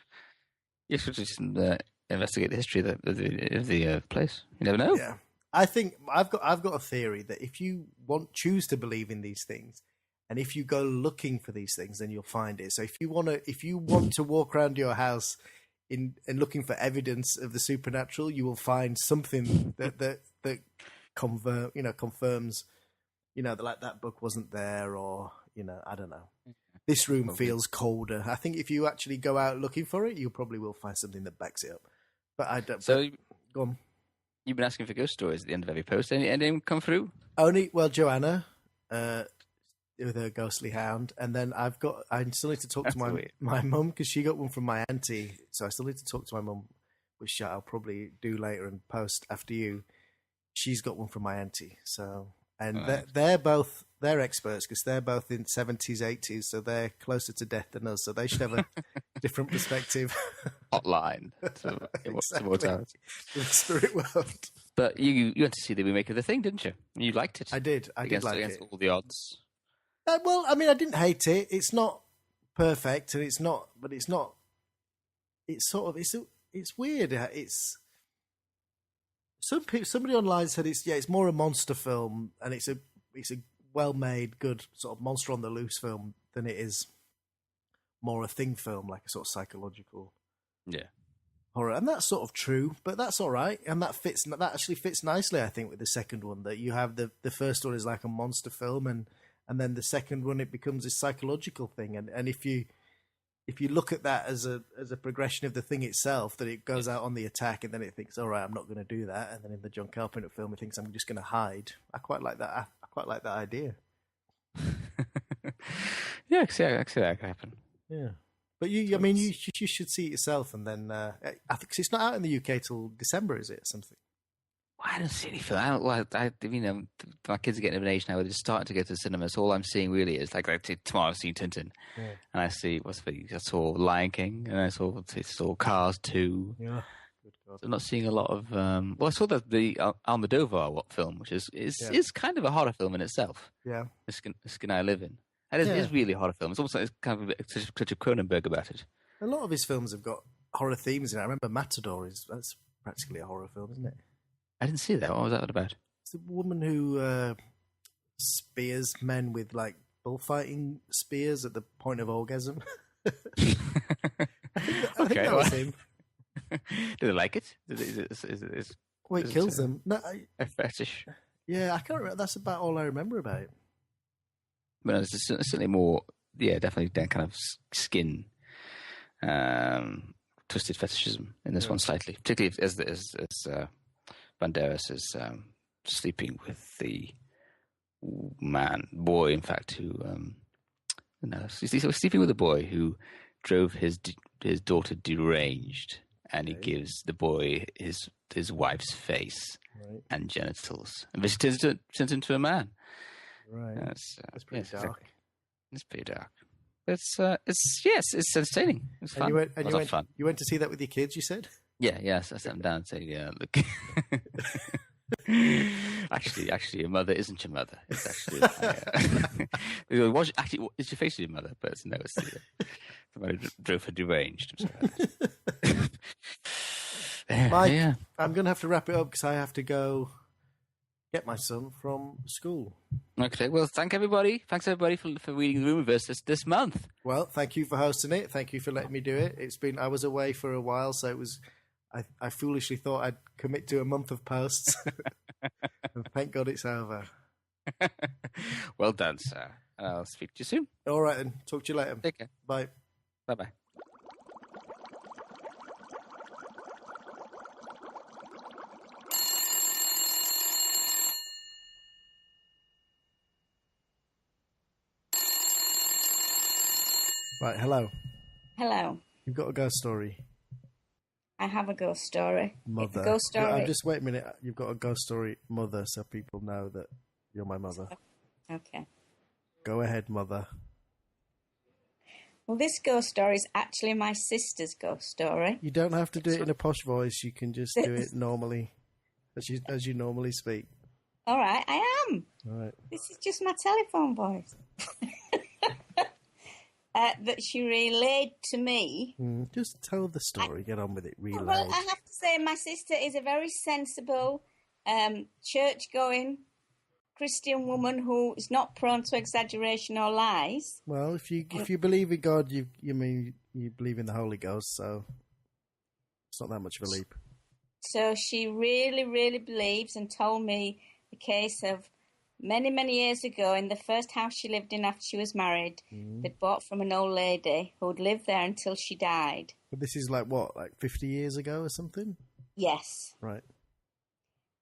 S14: You should just investigate the history of the place. You never know.
S11: Yeah. I think I've got a theory that if you choose to believe in these things, and if you go looking for these things, then you'll find it. So if you want to walk around your house and looking for evidence of the supernatural, you will find something that confirms, that that book wasn't there, or I don't know. This room feels colder. I think if you actually go out looking for it, you probably will find something that backs it up. But I don't.
S14: So
S11: go on.
S14: You've been asking for ghost stories at the end of every post. Anything come through?
S11: Joanna, with her ghostly hound, and then I still need to talk to my mum because she got one from my auntie. So I still need to talk to my mum, which I'll probably do later and post after you. She's got one from my auntie. So they're experts because they're both in 70s, 80s, so they're closer to death than us. So they should have a different perspective.
S14: Hotline to immortality.
S11: The spirit world.
S14: But you went to see the remake of The Thing, didn't you? You liked it.
S11: I did. Against
S14: all the odds.
S11: Well, I mean, I didn't hate it. It's not perfect, and it's not. But it's not. It's sort of. It's weird. It's. Somebody online said it's more a monster film, and it's a well-made, good sort of monster on the loose film than it is more a Thing film, like a sort of psychological horror. And that's sort of true, but that's all right. And that actually fits nicely, I think, with the second one. That you have the first one is like a monster film, and then the second one it becomes a psychological thing. And if you look at that as a progression of the Thing itself, that it goes out on the attack and then it thinks, all right, I'm not going to do that. And then in the John Carpenter film, it thinks I'm just going to hide. I quite like that. I quite like that idea.
S14: Yeah, I see that could happen.
S11: Yeah. But you should see it yourself, and then I think it's not out in the UK till December, is it, or something?
S14: I don't see any film. My kids are getting of an age now where they're starting to go to the cinema. So all I'm seeing really is tomorrow I've seen Tintin, and I see I saw Lion King, and I saw Cars 2. Yeah. So I'm not seeing a lot of. I saw the Almodovar film, which is kind of a horror film in itself.
S11: Yeah.
S14: The Skin I Live In. And it is really a horror film. It's almost like it's kind of such a Cronenberg about it.
S11: A lot of his films have got horror themes in it. I remember Matador that's practically a horror film, isn't it?
S14: I didn't see that. What was that about?
S11: It's a woman who spears men with bullfighting spears at the point of orgasm. I think that was him.
S14: Do they like it?
S11: It kills them. No,
S14: a fetish.
S11: Yeah, I can't remember. That's about all I remember about it.
S14: But there's certainly more, definitely that kind of skin, twisted fetishism in this one slightly, particularly as Banderas is sleeping with the boy, in fact, who he's sleeping with a boy who drove his daughter deranged, and he gives the boy his wife's face and genitals, and this turns into a man.
S11: Right, that's pretty dark.
S14: Exactly. It's pretty dark. It's entertaining. It's fun. Fun.
S11: You went to see that with your kids, you said?
S14: Yeah. I sat them down and said, "Yeah, look." Actually, your mother isn't your mother. It's actually it's your face your mother, but no, it's somebody drove her deranged.
S11: Mike, I'm going to have to wrap it up because I have to go get my son from school.
S14: Okay, well, thanks everybody for reading the Rumourverse this month.
S11: Well, thank you for hosting it. Thank you for letting me do it. I was away for a while, so it was. I foolishly thought I'd commit to a month of posts, and thank God it's over.
S14: Well done, sir. I'll speak to you soon.
S11: All right, then. Talk to you later.
S14: Take care.
S11: Bye.
S14: Bye-bye.
S11: Right, hello.
S15: Hello.
S11: You've got a ghost story.
S15: I have a ghost story.
S11: Mother.
S15: A ghost story.
S11: Just wait a minute. You've got a ghost story, mother, so people know that you're my mother.
S15: Okay.
S11: Go ahead, mother.
S15: Well, this ghost story is actually my sister's ghost story.
S11: You don't have to do it in a posh voice. You can just do it normally, as you normally speak.
S15: All right, I am.
S11: All right.
S15: This is just my telephone voice. That she relayed to me.
S11: Just tell the story. Get on with it. Relayed.
S15: Well, I have to say, my sister is a very sensible, church-going Christian woman who is not prone to exaggeration or lies.
S11: Well, if you believe in God, you believe in the Holy Ghost, so it's not that much of a leap.
S15: So she really, really believes, and told me the case of many, many years ago, in the first house she lived in after she was married, they'd bought from an old lady who'd lived there until she died.
S11: But this is like 50 years ago or something?
S15: Yes.
S11: Right.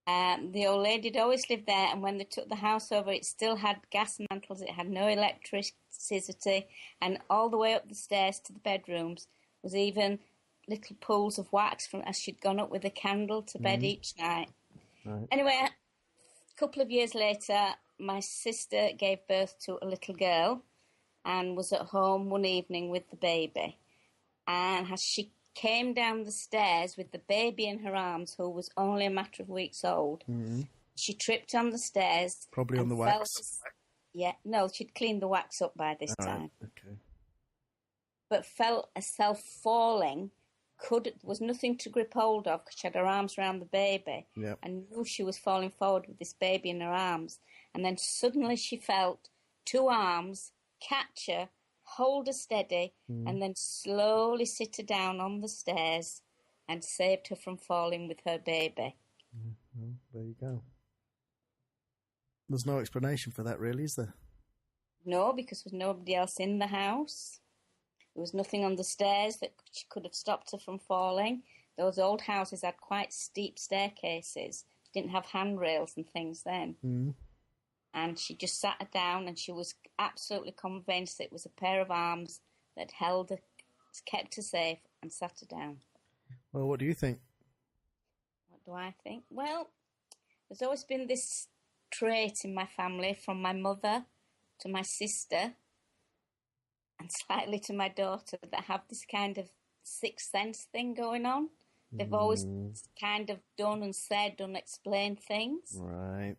S15: The old lady had always lived there, and when they took the house over, it still had gas mantles, it had no electricity, and all the way up the stairs to the bedrooms was even little pools of wax from as she'd gone up with a candle to bed each night.
S11: Right.
S15: Anyway, a couple of years later, my sister gave birth to a little girl and was at home one evening with the baby. And as she came down the stairs with the baby in her arms, who was only a matter of weeks old, she tripped on the stairs.
S11: Probably on the wax.
S15: Yeah, no, she'd cleaned the wax up by this time.
S11: Okay.
S15: But felt herself falling. Was nothing to grip hold of because she had her arms around the baby.
S11: Yep.
S15: And knew she was falling forward with this baby in her arms. And then suddenly she felt two arms catch her, hold her steady, and then slowly sit her down on the stairs and saved her from falling with her baby.
S11: Well, there you go. There's no explanation for that, really, is there?
S15: No, because there was nobody else in the house. There was nothing on the stairs that could have stopped her from falling. Those old houses had quite steep staircases. Didn't have handrails and things then. And she just sat her down, and she was absolutely convinced it was a pair of arms that held her, kept her safe, and sat her down.
S11: Well, what do you think?
S15: What do I think? Well, there's always been this trait in my family, from my mother to my sister and slightly to my daughter, that have this kind of sixth sense thing going on. They've always kind of done and said unexplained things.
S11: Right.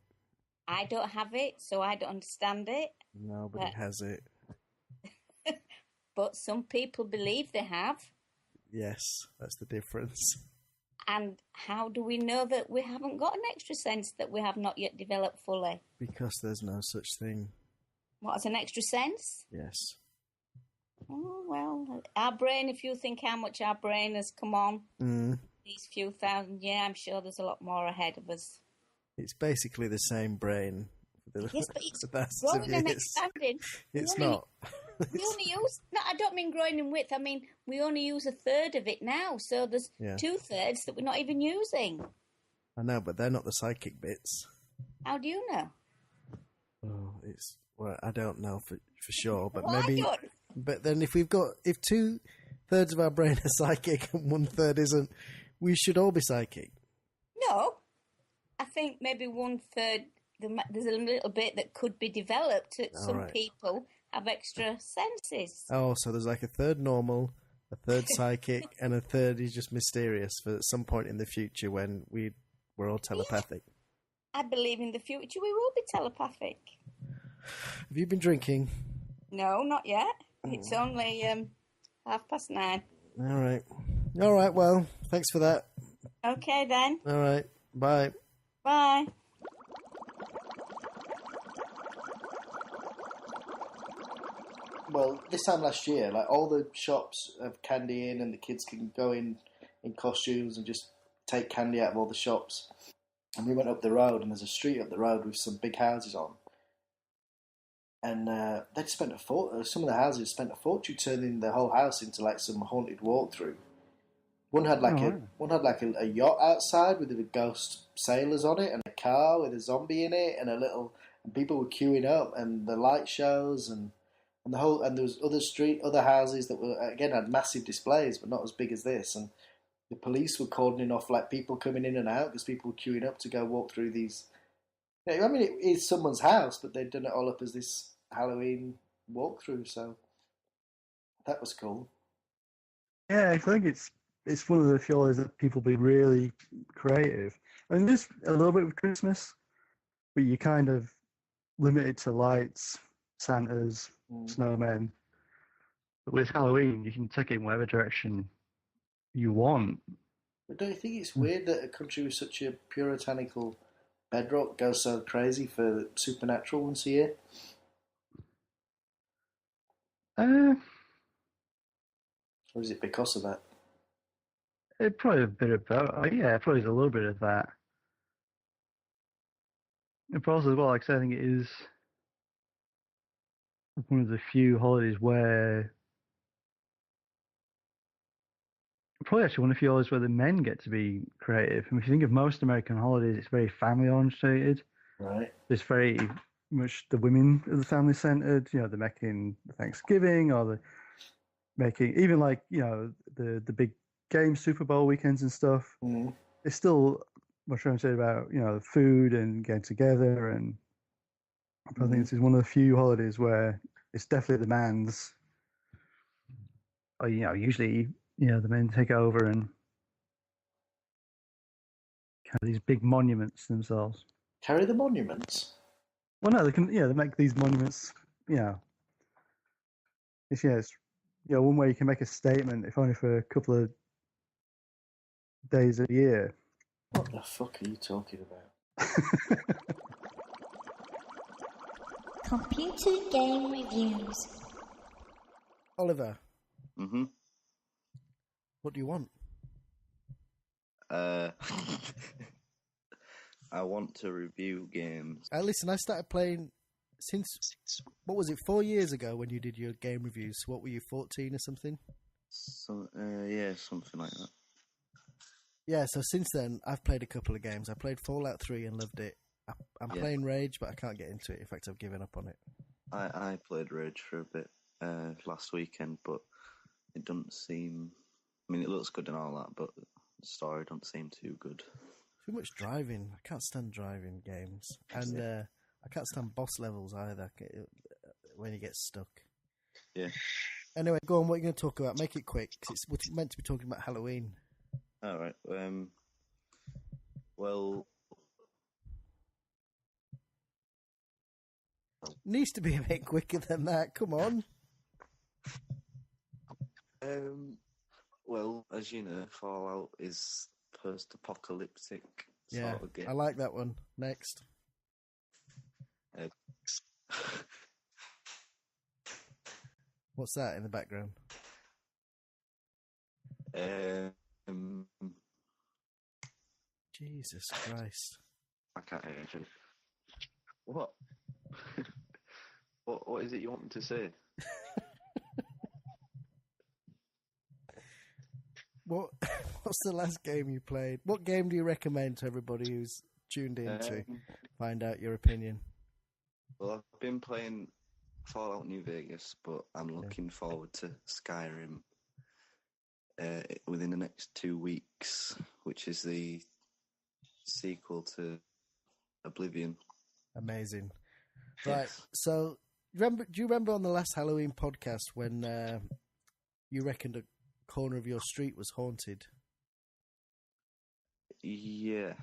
S15: I don't have it, so I don't understand it.
S11: Nobody has it.
S15: But some people believe they have.
S11: Yes, that's the difference.
S15: And how do we know that we haven't got an extra sense that we have not yet developed fully?
S11: Because there's no such thing.
S15: What, as an extra sense?
S11: Yes.
S15: Oh, well, our brain, if you think how much our brain has come on these few thousand years, I'm sure there's a lot more ahead of us.
S11: It's basically the same brain.
S15: Yes, but it's growing and expanding.
S11: It's not.
S15: We only use, no, I don't mean growing in width, I mean we only use a third of it now, so there's 2/3 that we're not even using.
S11: I know, but they're not the psychic bits.
S15: How do you know?
S11: Oh, well, I don't know for sure, but
S15: well,
S11: maybe. But then if 2/3 of our brain are psychic and 1/3 isn't, we should all be psychic.
S15: No, I think maybe 1/3. There's a little bit that could be developed. Some people have extra senses.
S11: Oh, so there's like a third normal, a third psychic, and a third is just mysterious for some point in the future when we're all telepathic.
S15: I believe in the future we will be telepathic.
S11: Have you been drinking?
S15: No, not yet. It's only 9:30.
S11: All right. Well, thanks for that.
S15: Okay then.
S11: All right. Bye.
S15: Bye.
S3: Well, this time last year, like all the shops have candy in, and the kids can go in costumes and just take candy out of all the shops. And we went up the road, and there's a street up the road with some big houses on. And they'd spent some of the houses spent a fortune turning the whole house into like some haunted walkthrough. One had like a yacht outside with the ghost sailors on it, and a car with a zombie in it, and and people were queuing up, and the light shows, and there was other houses that were again had massive displays, but not as big as this, and the police were cordoning off like people coming in and out because people were queuing up to go walk through these. I mean, it is someone's house, but they'd done it all up as this Halloween walkthrough, so that was cool.
S4: Yeah, I think it's one of the feelings that people be really creative. I mean, there's a little bit with Christmas, but you kind of limit it to lights, Santas, snowmen. But with Halloween, you can take it in whatever direction you want.
S3: But don't you think it's weird that a country with such a puritanical bedrock goes so crazy for supernatural once a year? Or is it because of that?
S4: It probably a bit of both. Yeah, probably a little bit of that. And also as well, like I said, I think it is one of the few holidays where probably actually one of the few holidays where the men get to be creative. I mean, if you think of most American holidays, it's very family orientated.
S3: Right.
S4: It's very much the women are the family centered. You know, they're making Thanksgiving, or they're making even like, you know, the big game Super Bowl weekends and stuff. It's still much oriented about, you know, food and getting together, and I think this is one of the few holidays where it's definitely the man's. Or, you know, usually, you know, the men take over and carry these big monuments themselves.
S3: Carry the monuments?
S4: Well, no, they can. Yeah, they make these monuments. You know, it's one way you can make a statement, if only for a couple of days a year.
S3: What the fuck are you talking about?
S16: Computer game reviews.
S11: Oliver.
S17: Mm-hmm.
S11: What do you want?
S17: I want to review games.
S11: Listen, I started playing since, what was it, 4 years ago when you did your game reviews? What were you, 14 or something?
S17: Yeah, something like that.
S11: Yeah, so since then, I've played a couple of games. I played Fallout 3 and loved it. I'm playing Rage, but I can't get into it. In fact, I've given up on it.
S17: I played Rage for a bit last weekend, but it doesn't seem... I mean, it looks good and all that, but the story doesn't seem too good.
S11: Too much driving. I can't stand driving games. And I can't stand boss levels either when you get stuck.
S17: Yeah.
S11: Anyway, go on. What are you going to talk about? Make it quick, because we're meant to be talking about Halloween.
S17: All right. Well...
S11: Needs to be a bit quicker than that. Come on.
S17: Well, as you know, Fallout is post-apocalyptic sort of game.
S11: I like that one. Next. What's that in the background? Jesus Christ.
S17: I can't hear you. What? What is it you want me to say?
S11: What's the last game you played? What game do you recommend to everybody who's tuned in to find out your opinion?
S17: Well, I've been playing Fallout New Vegas, but I'm looking forward to Skyrim within the next 2 weeks, which is the sequel to Oblivion.
S11: Amazing. Right, so do you remember on the last Halloween podcast when you reckoned a corner of your street was haunted?
S17: Yeah,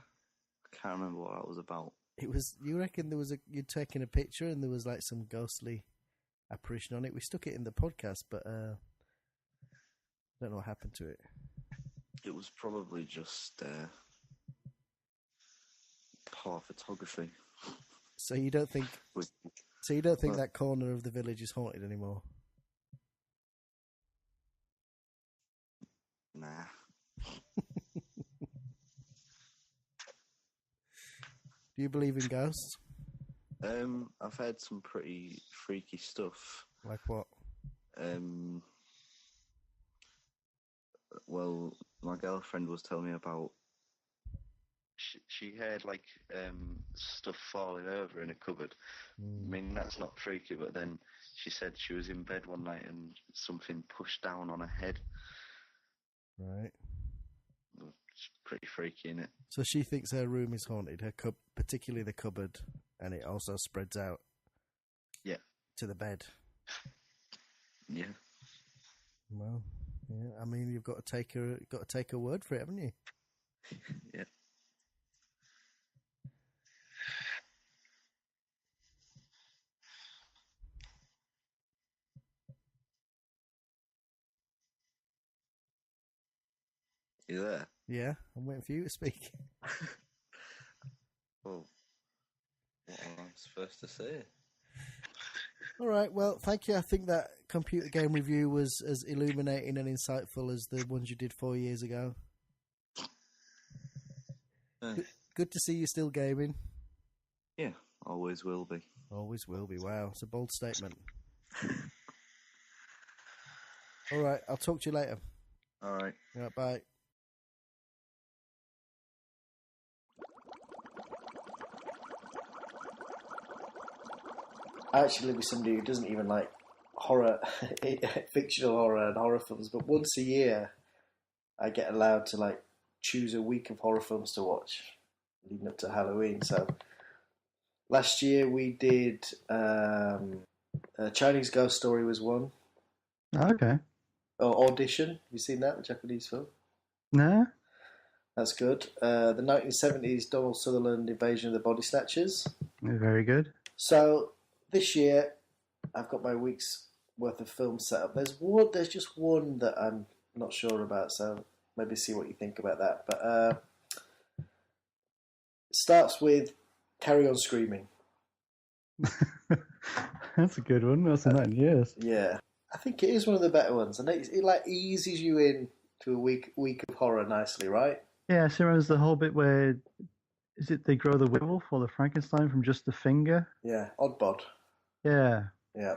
S17: can't remember what that was about.
S11: It was. You reckon you'd taken a picture and there was like some ghostly apparition on it? We stuck it in the podcast, but I don't know what happened to it.
S17: It was probably just poor photography.
S11: So you don't think? So you don't think that corner of the village is haunted anymore?
S17: Nah.
S11: Do you believe in ghosts?
S17: I've heard some pretty freaky stuff.
S11: Like what?
S17: Well, my girlfriend was telling me about. She heard like stuff falling over in a cupboard. I mean, that's not freaky, but then she said she was in bed one night and something pushed down on her head.
S11: Right.
S17: It's pretty freaky, isn't it?
S11: So she thinks her room is haunted, particularly the cupboard, and it also spreads out.
S17: Yeah.
S11: To the bed.
S17: Yeah.
S11: Well, yeah. I mean, you've got to take her word for it, haven't you?
S17: Yeah. You there?
S11: Yeah, I'm waiting for you to speak.
S17: Well, what am I supposed to say?
S11: All right, well, thank you. I think that computer game review was as illuminating and insightful as the ones you did 4 years ago. Good to see you still gaming.
S17: Yeah, always will be.
S11: Always will be. Wow, it's a bold statement. All right, I'll talk to you later.
S17: All right.
S11: Yeah, bye.
S3: I actually live with somebody who doesn't even like horror, fictional horror and horror films, but once a year I get allowed to like choose a week of horror films to watch leading up to Halloween. So last year we did Chinese Ghost Story was one.
S4: Okay.
S3: Audition, have you seen that, the Japanese film?
S4: No.
S3: That's good. The 1970s Donald Sutherland Invasion of the Body Snatchers.
S4: Very good.
S3: So this year, I've got my week's worth of film set up. There's just one that I'm not sure about, so maybe see what you think about that. But it starts with Carry On Screaming.
S4: That's a good one. That's in years.
S3: Yeah, I think it is one of the better ones, and it like eases you in to a week of horror nicely, right?
S4: Yeah, so there's the whole bit where is it they grow the werewolf or the Frankenstein from just the finger?
S3: Yeah, odd bod.
S4: Yeah.
S3: Yeah.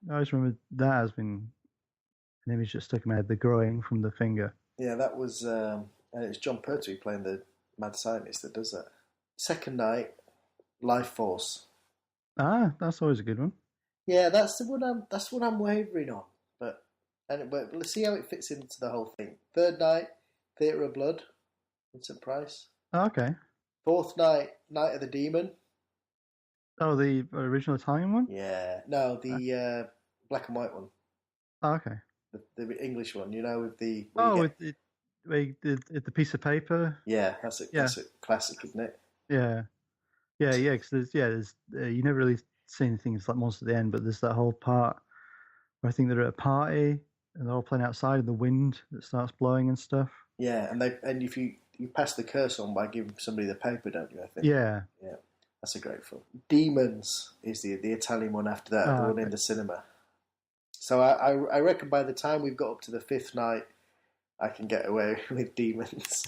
S4: I always remember that has been an image that stuck in my head, the growing from the finger.
S3: Yeah, that was, and it's John Pertwee playing the mad scientist that does that. Second night, Life Force.
S4: Ah, that's always a good one.
S3: Yeah, that's the one. That's what I'm wavering on. But let's see how it fits into the whole thing. Third night, Theatre of Blood, Vincent Price.
S4: Oh, okay.
S3: Fourth night, Night of the Demon.
S4: Oh, the original Italian one?
S3: Yeah, no, the black and white one.
S4: Oh, okay.
S3: The English one, with the.
S4: With the piece of paper.
S3: Yeah, that's a classic, isn't it?
S4: Yeah, because there's you never really see anything like monster at the end, but there's that whole part where I think they're at a party and they're all playing outside in the wind that starts blowing and stuff.
S3: Yeah, and if you pass the curse on by giving somebody the paper, don't you? I think.
S4: Yeah.
S3: Yeah, that's a great film. Demons is the Italian one after that, the one in the cinema. So I reckon by the time we've got up to the fifth night, I can get away with Demons.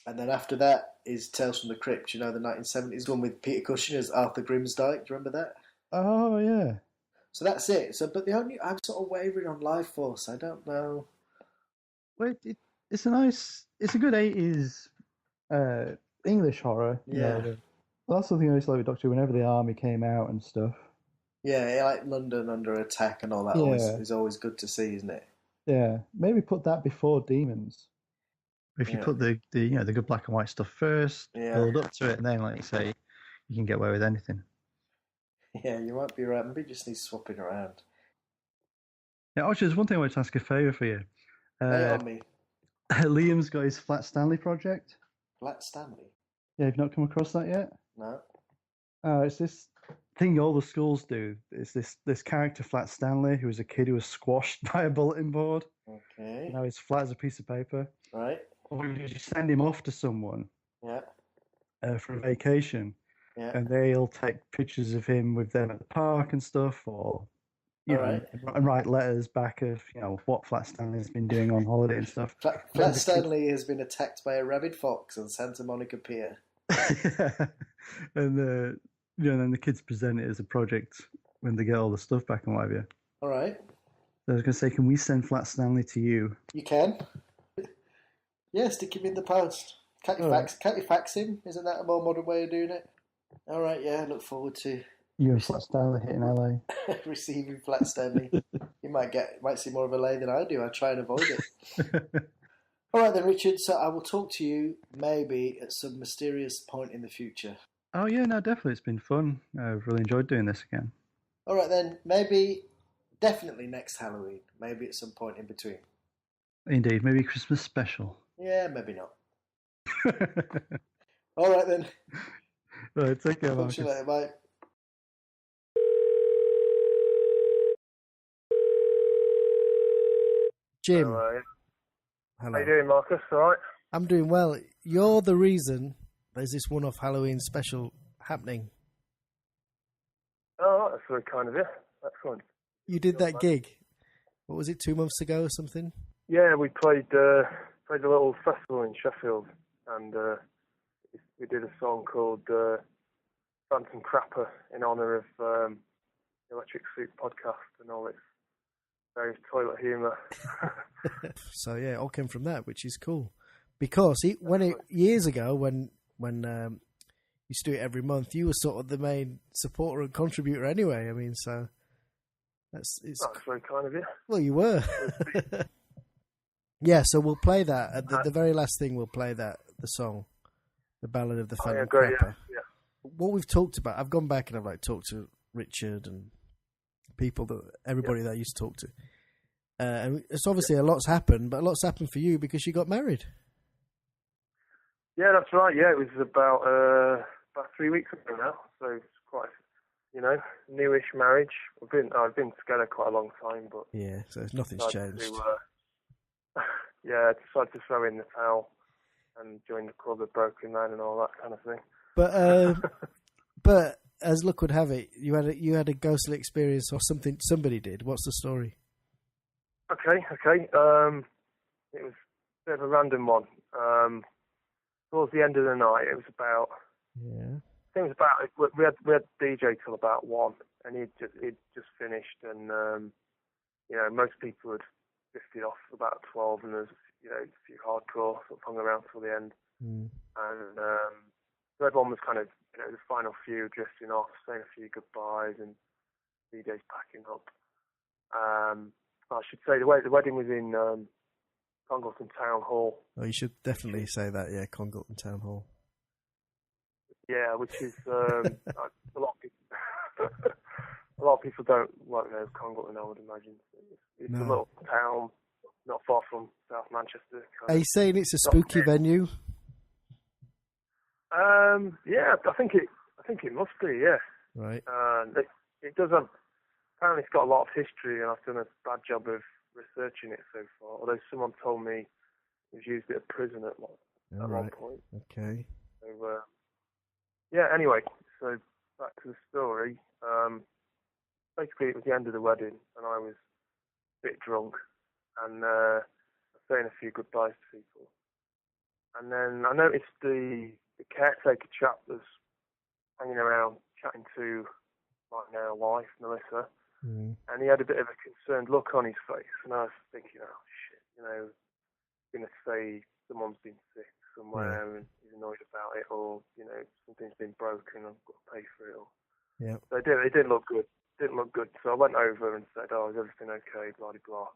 S3: And then after that is Tales from the Crypt, the 1970s one with Peter Cushing as Arthur Grimsdyke. Do you remember that?
S4: Oh, yeah.
S3: So that's it. So, but I'm sort of wavering on Life Force. I don't know.
S4: Well, it's a good 80s English horror.
S3: Yeah.
S4: That's something I used to like with Doctor Who whenever the army came out and stuff.
S3: Yeah, like London under attack and all that is always good to see, isn't it?
S4: Yeah, maybe put that before Demons. If you put the good black and white stuff first, build up to it, and then, like you say, you can get away with anything.
S3: Yeah, you might be right. Maybe just need swapping around.
S4: Yeah, actually, there's one thing I wanted to ask a favour for you.
S3: On me.
S4: Liam's got his Flat Stanley project.
S3: Flat Stanley?
S4: Yeah, you've not come across that yet?
S3: No.
S4: It's this thing all the schools do. It's this character, Flat Stanley, who was a kid who was squashed by a bulletin board.
S3: Okay.
S4: Now he's flat as a piece of paper.
S3: Right.
S4: Or you just send him off to someone
S3: Yeah.
S4: For a vacation,
S3: Yeah.
S4: and they'll take pictures of him with them at the park and stuff, or
S3: Alright.
S4: and write letters back of what Flat Stanley's been doing on holiday and stuff.
S3: Flat Stanley has been attacked by a rabid fox on Santa Monica Pier.
S4: And then the kids present it as a project when they get all the stuff back and what have you.
S3: All right.
S4: So I was going to say, can we send Flat Stanley to you?
S3: You can. Yeah, stick him in the post. Can't you fax him? Isn't that a more modern way of doing it? All right, yeah, look forward to
S4: You and Flat Stanley hitting LA.
S3: receiving Flat Stanley. You might see more of LA than I do. I try and avoid it. All right then, Richard. So I will talk to you maybe at some mysterious point in the future.
S4: Oh yeah, no, definitely. It's been fun. I've really enjoyed doing this again.
S3: All right then, definitely next Halloween. Maybe at some point in between.
S4: Indeed, maybe Christmas special.
S3: Yeah, maybe not. All right then.
S4: Right, take care,
S3: Talk
S4: Marcus.
S3: to you later, bye.
S11: Jim.
S18: Hello.
S11: Hello.
S18: How you doing, Marcus? All right?
S11: I'm doing well. You're the reason there's this one-off Halloween special happening.
S18: Oh, that's very kind of you. Excellent.
S11: You did that gig. What was it, 2 months ago or something?
S18: Yeah, we played a little festival in Sheffield, and we did a song called Phantom Crapper in honour of Electric Soup podcast and all its various toilet humour.
S11: So yeah, it all came from that, which is cool. Because years ago, when you used to do it every month, you were sort of the main supporter and contributor anyway. I mean, so that's
S18: very kind of you.
S11: Well, you were. Yeah, so we'll play that at the very last thing. We'll play the song, the Ballad of the Phantom Crapper.
S18: Yeah.
S11: What we've talked about, I've gone back and I've talked to Richard and everybody that I used to talk to. And it's obviously a lot's happened, but a lot's happened for you because you got married.
S18: Yeah, that's right. Yeah, it was about 3 weeks ago now, so it's quite, newish marriage. I've been together quite a long time, but
S11: yeah, so nothing's changed.
S18: I decided to throw in the towel and join the club of Broken Man and all that kind of thing.
S11: But as luck would have it, you had a ghostly experience or something. Somebody did. What's the story?
S18: Okay. It was a bit of a random one. Towards the end of the night, it was about.
S11: Yeah.
S18: I think it was about. We had DJ till about 1, and he'd just finished, and most people had drifted off about 12, and there's a few hardcore sort of hung around till the end, and so everyone was kind of the final few drifting off, saying a few goodbyes, and DJ's packing up. I should say the wedding was in Congleton Town Hall.
S11: Oh, you should definitely say that. Yeah, Congleton Town Hall.
S18: Yeah, which is a lot of people don't know Congleton, I would imagine. It's a little town not far from South Manchester.
S11: Are you saying it's a spooky venue?
S18: Yeah, I think it must be. Yeah.
S11: Right.
S18: It does have. Apparently, it's got a lot of history, and I've done a bad job of researching it so far. Although someone told me it was used at a prison at one point.
S11: Okay.
S18: So, anyway, so back to the story. Basically, it was the end of the wedding, and I was a bit drunk, and saying a few goodbyes to people. And then I noticed the caretaker chap was hanging around chatting to my now wife, Melissa, and he had a bit of a concerned look on his face, and I was thinking, oh shit, going to say someone's been sick somewhere and he's annoyed about it, or something's been broken, I've got to pay for it.
S11: Yeah.
S18: So it didn't look good. So I went over and said, oh, is everything okay, blah, blah, blah.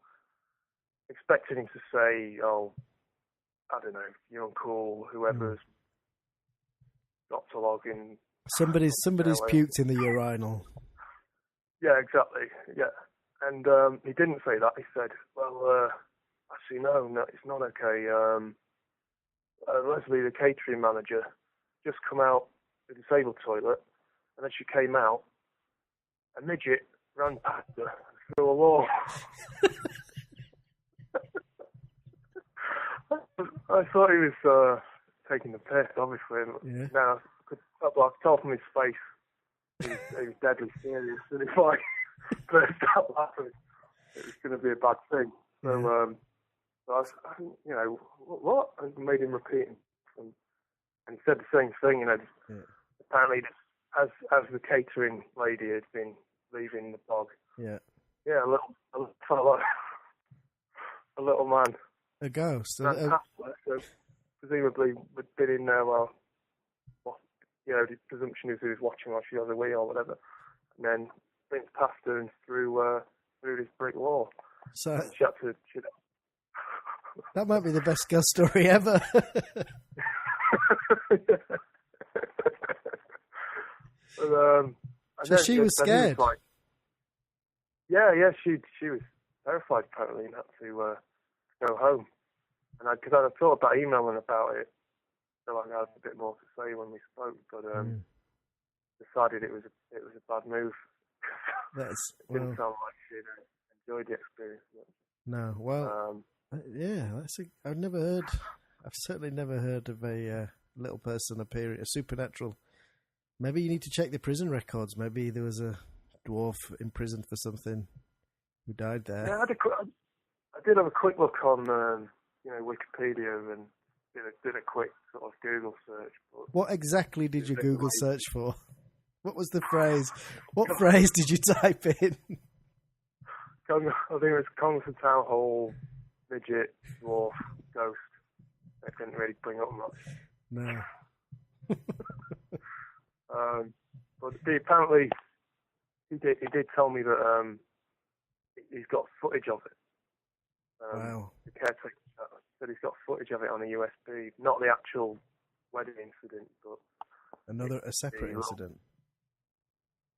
S18: Expecting him to say, oh, I don't know, your uncle, whoever's dropped a log in. Somebody's
S11: puked in the urinal.
S18: Yeah, exactly. Yeah. And he didn't say that. He said, well, actually, no, it's not okay. Leslie, the catering manager, just come out the disabled toilet, and as she came out, a midget ran past her through a wall. I thought he was taking the piss, obviously.
S11: Yeah.
S18: Now, I could tell from his face he was deadly serious. And if I burst out laughing, it was going to be a bad thing. So, so I what? I made him repeat it. And he said the same thing, apparently as the catering lady had been leaving the bog.
S11: Yeah.
S18: Yeah, a little fella, a little man.
S11: A ghost.
S18: So presumably would been in there while, the presumption is he was watching while she was away or whatever. And then went past her and through this brick wall.
S11: So
S18: she had to,
S11: that might be the best ghost story ever. So she was scared.
S18: Yeah, she was terrified apparently, and had to go home. And because I'd thought about emailing about it, so I had a bit more to say when we spoke, but decided it was a bad move. It didn't sound like she enjoyed the experience.
S11: No, well, I've certainly never heard of a little person appearing, a supernatural. Maybe you need to check the prison records. Maybe there was a dwarf imprisoned for something who died there.
S18: Yeah, I did have a quick look on Wikipedia and did a quick sort of Google search. But
S11: what exactly did you Google search for? What was the phrase? What phrase did you type in?
S18: I think it was Coniston Town Hall, midget, dwarf, ghost. I didn't really bring up much.
S11: No.
S18: But apparently he did tell me that he's got footage of it.
S11: Wow.
S18: The caretaker said he's got footage of it on a USB, not the actual wedding incident, but
S11: a separate incident.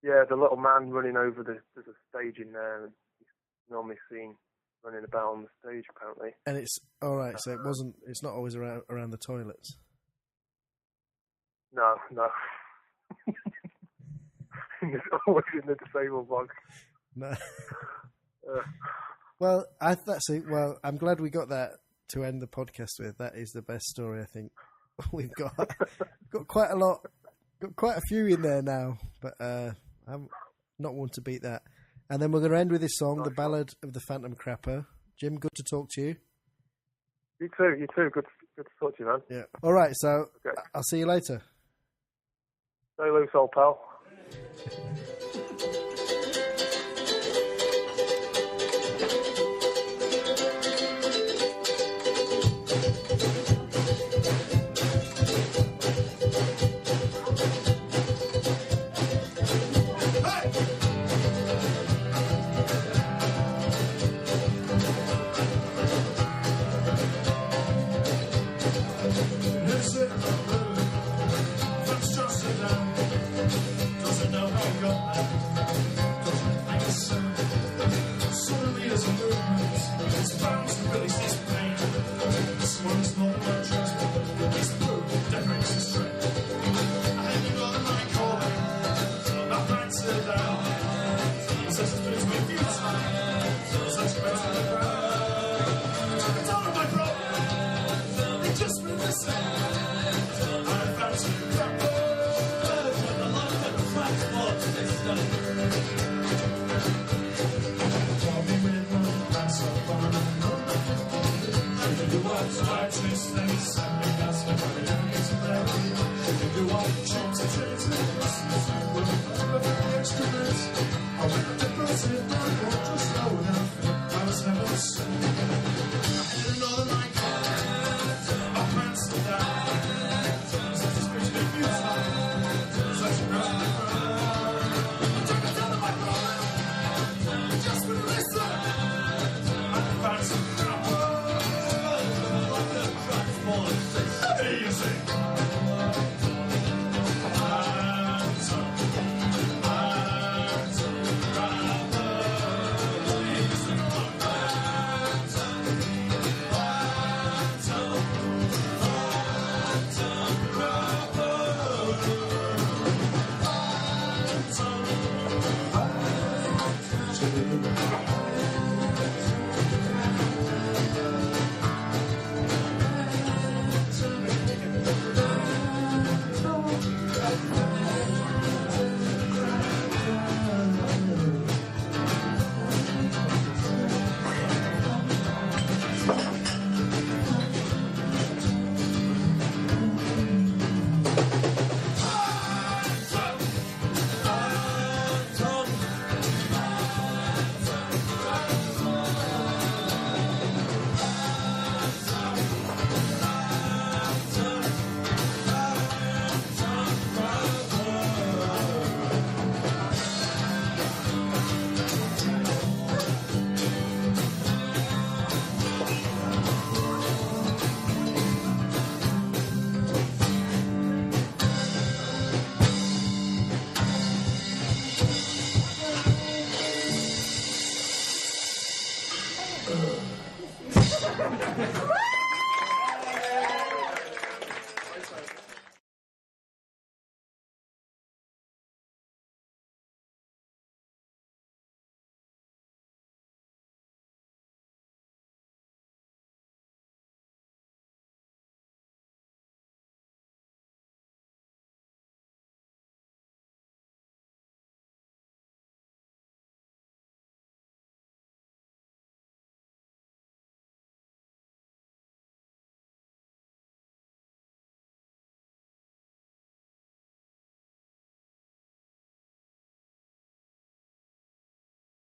S18: Yeah, the little man running over there's a stage in there, and he's normally seen running about on the stage apparently.
S11: And it's all right. So it's not always around the toilets.
S18: No. It's always in the disabled box.
S11: No. Well, Well, I'm glad we got that to end the podcast with. That is the best story I think we've got. Got quite a lot. Got quite a few in there now, but I'm not one to beat that. And then we're going to end with this song, The Ballad of the Phantom Crapper. Jim, good to talk to you.
S18: You too. Good to talk to you, man.
S11: Yeah. All right. So I'll see you later.
S18: Stay loose, old pal.
S19: Doesn't know how God to the